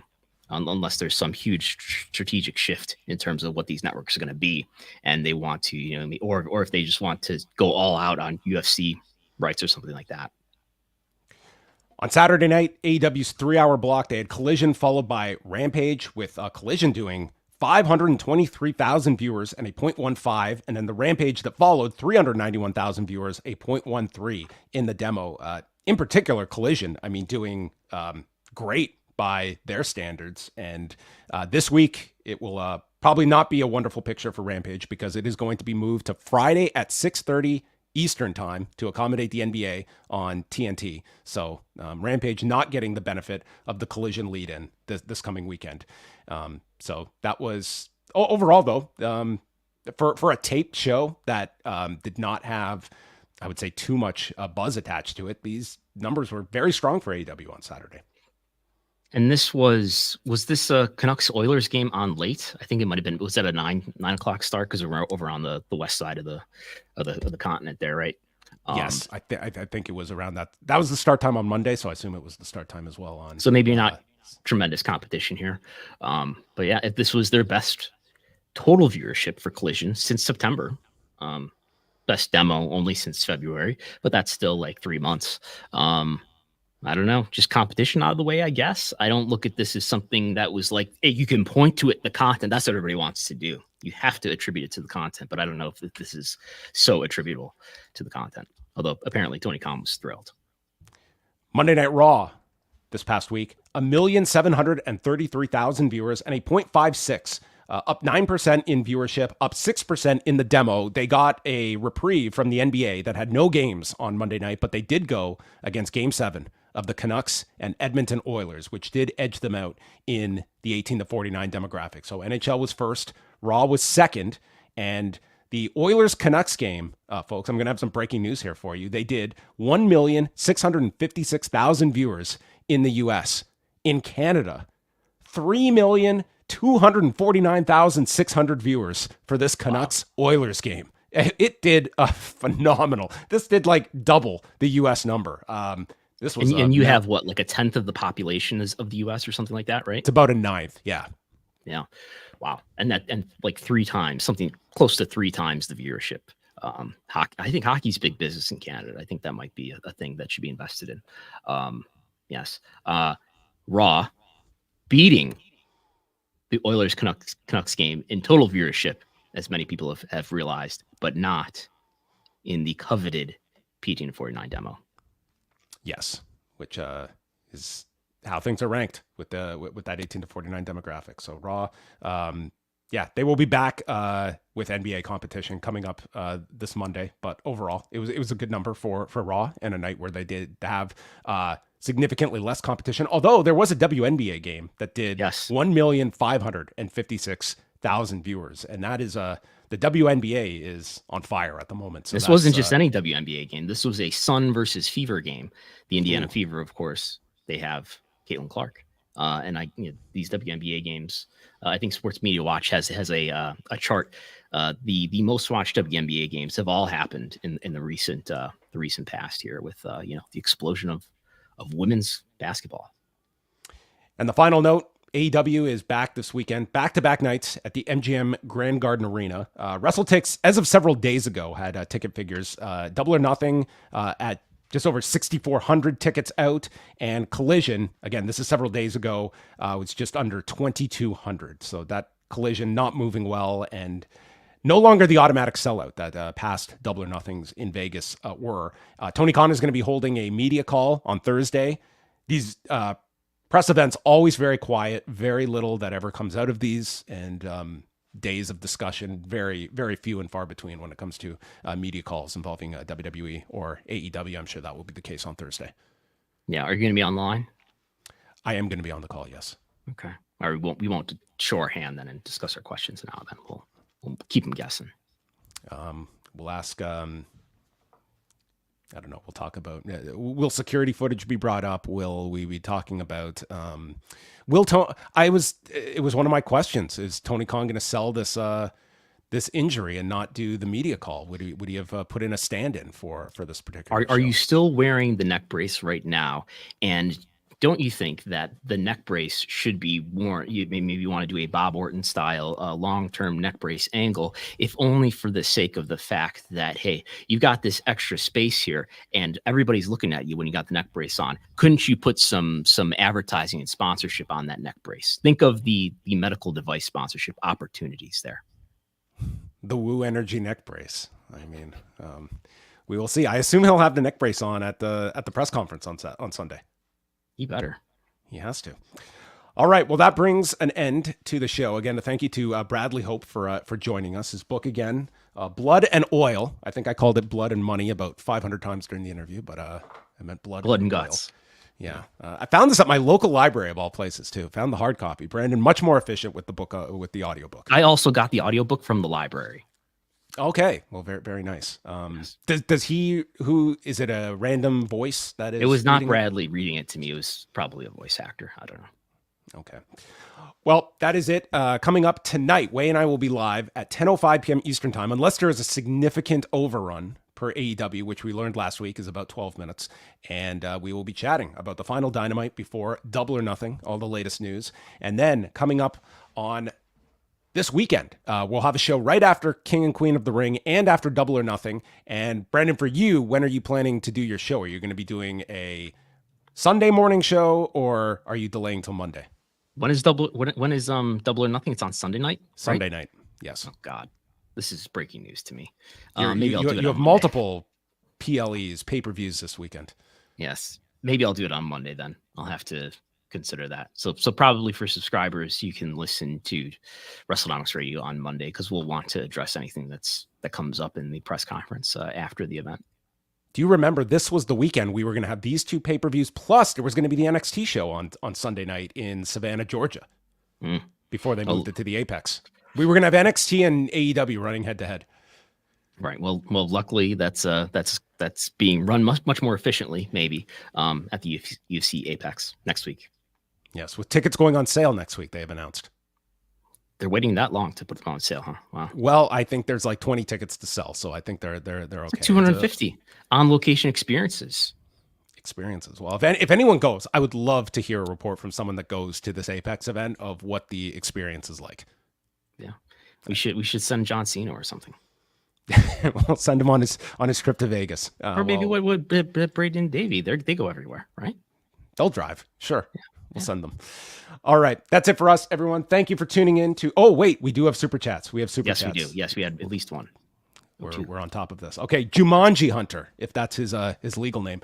Unless there's some huge strategic shift in terms of what these networks are going to be, and they want to, or if they just want to go all out on UFC rights or something like that. On Saturday night, AEW's 3-hour block, they had Collision followed by Rampage, with Collision doing 523,000 viewers and a 0.15, and then the Rampage that followed, 391,000 viewers, a 0.13 in the demo. In particular, Collision, I mean, doing great by their standards. And this week, it will probably not be a wonderful picture for Rampage, because it is going to be moved to Friday at 6:30 Eastern time to accommodate the NBA on TNT. So Rampage not getting the benefit of the Collision lead-in this coming weekend. So that was, overall though, for a taped show that did not have, I would say, too much buzz attached to it, these numbers were very strong for AEW on Saturday. And this was this a Canucks Oilers game on late? I think it might have been. Was that a 9 o'clock start? Because we're over on the west side of the continent there, right? Yes, I think it was around that. That was the start time on Monday, so I assume it was the start time as well on. So maybe not tremendous competition here, but yeah, if this was their best total viewership for Collision since September, best demo only since February, but that's still like 3 months. I don't know, just competition out of the way, I guess. I don't look at this as something that was like, hey, you can point to it, the content. That's what everybody wants to do. You have to attribute it to the content, but I don't know if this is so attributable to the content. Although apparently Tony Khan was thrilled. Monday Night Raw this past week, 1,733,000 viewers and a 0.56, up 9% in viewership, up 6% in the demo. They got a reprieve from the NBA that had no games on Monday night, but they did go against Game 7 of the Canucks and Edmonton Oilers, which did edge them out in the 18 to 49 demographic. So NHL was first, Raw was second, and the Oilers-Canucks game, folks, I'm going to have some breaking news here for you. They did 1,656,000 viewers in the U.S. In Canada, 3,249,600 viewers for this Canucks-Oilers game. It did phenomenal. This did like double the U.S. number. This was, and you have what, like a tenth of the population of the U.S. or something like that, right? It's about a ninth. Yeah. Yeah. Wow. And like 3 times, something close to 3 times the viewership. I think hockey's big business in Canada. I think that might be a thing that should be invested in. Yes. Raw beating the Oilers Canucks game in total viewership, as many people have realized, but not in the coveted P1849 demo. Yes, which is how things are ranked with that 18 to 49 demographic. So Raw, they will be back with NBA competition coming up this Monday. But overall, it was a good number for Raw, and a night where they did have significantly less competition. Although there was a WNBA game that did 1,556,000 viewers, and that is the WNBA is on fire at the moment. So this wasn't just any WNBA game. This was a Sun versus Fever game. The Indiana Fever, of course, they have Caitlin Clark. And these WNBA games, I think Sports Media Watch has a chart. The most watched WNBA games have all happened in the recent past here with the explosion of women's basketball. And the final note, AEW is back this weekend, back-to-back nights at the MGM Grand Garden Arena. WrestleTix, as of several days ago, had ticket figures. Double or Nothing at just over 6,400 tickets out, and Collision, again, this is several days ago, was just under 2,200. So that Collision not moving well, and no longer the automatic sellout that past Double or Nothings in Vegas were. Tony Khan is going to be holding a media call on Thursday. These press events always very quiet, very little that ever comes out of these, and days of discussion, very, very few and far between when it comes to media calls involving WWE or AEW. I'm sure that will be the case on Thursday. Yeah. Are you going to be online? I am going to be on the call, yes. Okay. All right, we won't show our hand then and discuss our questions now. Then we'll keep them guessing. We'll ask, I don't know. We'll talk about, will security footage be brought up? Will we be talking about, it was one of my questions. Is Tony Khan going to sell this injury and not do the media call? Would he have put in a stand-in for this particular show? Are you still wearing the neck brace right now? And don't you think that the neck brace should be worn? You maybe want to do a Bob Orton style long-term neck brace angle, if only for the sake of the fact that, hey, you got this extra space here and everybody's looking at you when you got the neck brace on. Couldn't you put some advertising and sponsorship on that neck brace? Think of the medical device sponsorship opportunities there. The Woo Energy neck brace. I mean, we will see. I assume he'll have the neck brace on at the press conference on Sunday. He better. He has to. All right. Well, that brings an end to the show. Again, a thank you to Bradley Hope for joining us. His book again, Blood and Oil. I think I called it Blood and Money about 500 times during the interview, but I meant Blood and Guts. Yeah. I found this at my local library of all places too. Found the hard copy. Brandon, much more efficient with the book, with the audiobook. I also got the audiobook from the library. Okay. Well, very, very nice. Does he, is it a random voice that is? It was not Bradley reading it to me. It was probably a voice actor. I don't know. Okay. Well, that is it. Coming up tonight, Way and I will be live at 10:05 p.m. Eastern time, unless there is a significant overrun per AEW, which we learned last week is about 12 minutes. And we will be chatting about the final Dynamite before Double or Nothing, all the latest news. And then coming up on this weekend, we'll have a show right after King and Queen of the Ring and after Double or Nothing. And Brandon, for you, when are you planning to do your show? Are you going to be doing a Sunday morning show, or are you delaying till Monday? When is Double or Nothing? It's on Sunday night. Sunday night. Yes. Oh God, this is breaking news to me. Maybe I'll do it. You have multiple PLEs, pay-per-views this weekend. Yes. Maybe I'll do it on Monday then. I'll have to consider that. So probably for subscribers, you can listen to Wrestlenomics Radio on Monday, because we'll want to address anything that comes up in the press conference after the event. Do you remember this was the weekend we were going to have these two pay-per-views, plus there was going to be the NXT show on Sunday night in Savannah, Georgia, before they moved it to the Apex. We were going to have NXT and AEW running head-to-head. Right. Well, luckily that's being run much more efficiently, maybe, at the UFC Apex next week. Yes, with tickets going on sale next week, they have announced. They're waiting that long to put them on sale, huh? Wow. Well, I think there's like 20 tickets to sell, so I think they're okay. Like 250 on location experiences. Well, if anyone goes, I would love to hear a report from someone that goes to this Apex event of what the experience is like. Yeah, we should send John Cena or something. We'll send him on his trip to Vegas, or maybe what Braden and Davey? They go everywhere, right? They'll drive. Sure. Yeah. We'll send them. All right. That's it for us, everyone. Thank you for tuning in to... Oh, wait. We do have Super Chats. We have Super Chats. Yes, we do. Yes, we had at least one. We're on top of this. Okay. Jumanji Hunter, if that's his legal name,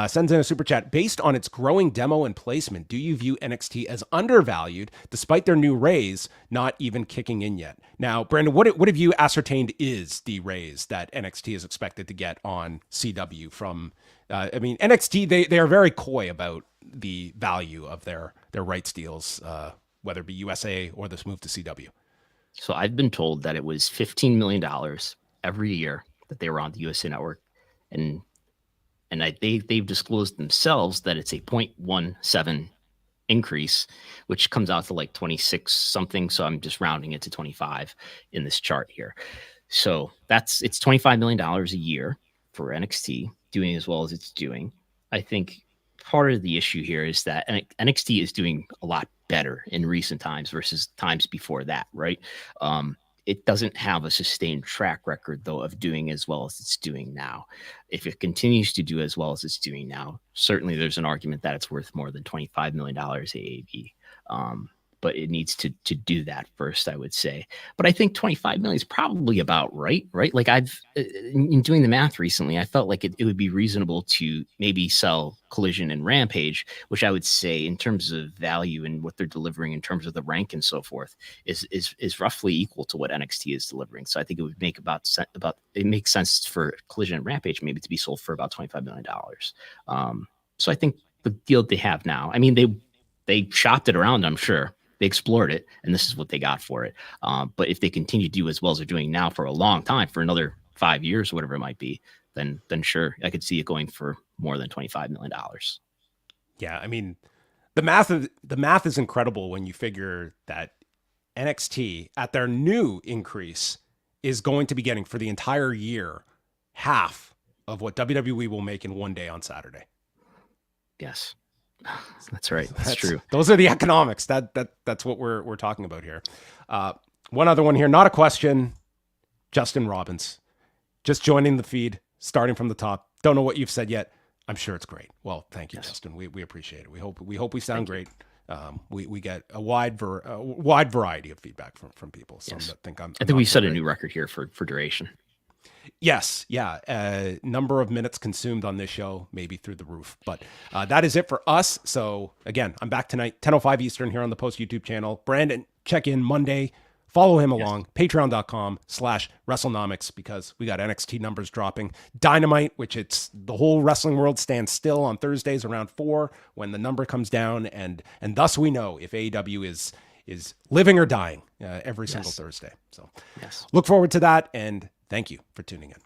sends in a Super Chat. Based on its growing demo and placement, do you view NXT as undervalued despite their new raise not even kicking in yet? Now, Brandon, what have you ascertained is the raise that NXT is expected to get on CW from... NXT, they are very coy about the value of their rights deals, whether it be USA or this move to CW. So I've been told that it was $15 million every year that they were on the USA Network, and they've disclosed themselves that it's a 0.17 increase, which comes out to like 26 something. So I'm just rounding it to 25 in this chart here. So it's $25 million a year for NXT doing as well as it's doing. I think part of the issue here is that NXT is doing a lot better in recent times versus times before that, right? It doesn't have a sustained track record, though, of doing as well as it's doing now. If it continues to do as well as it's doing now, certainly there's an argument that it's worth more than $25 million AAV. But it needs to do that first, I would say. But I think 25 million is probably about right? Like in doing the math recently, I felt like it would be reasonable to maybe sell Collision and Rampage, which I would say in terms of value and what they're delivering in terms of the rank and so forth is roughly equal to what NXT is delivering. So I think it would make it makes sense for Collision and Rampage maybe to be sold for about $25 million. So I think the deal they have now, I mean, they shopped it around, I'm sure. They explored it, and this is what they got for it. But if they continue to do as well as they're doing now for a long time, for another 5 years, or whatever it might be, then sure, I could see it going for more than $25 million. Yeah, I mean, the math is incredible when you figure that NXT at their new increase is going to be getting for the entire year half of what WWE will make in one day on Saturday. Yes. That's right. That's true. Those are the economics. That's what we're talking about here. One other one here, not a question. Justin Robbins, just joining the feed, starting from the top. Don't know what you've said yet. I'm sure it's great. Well, thank you, yes. Justin. We appreciate it. We hope we sound great. We get a wide variety of feedback from people. Some that think I think we set a new record here for duration. Yes. Yeah. Number of minutes consumed on this show, maybe through the roof. But that is it for us. So again, I'm back tonight, 10:05 Eastern here on the Post YouTube channel. Brandon, check in Monday. Follow him along, patreon.com/Wrestlenomics, because we got NXT numbers dropping. Dynamite, which it's the whole wrestling world stands still on Thursdays around 4 when the number comes down. And thus we know if AEW is living or dying every single Thursday. So look forward to that. And thank you for tuning in.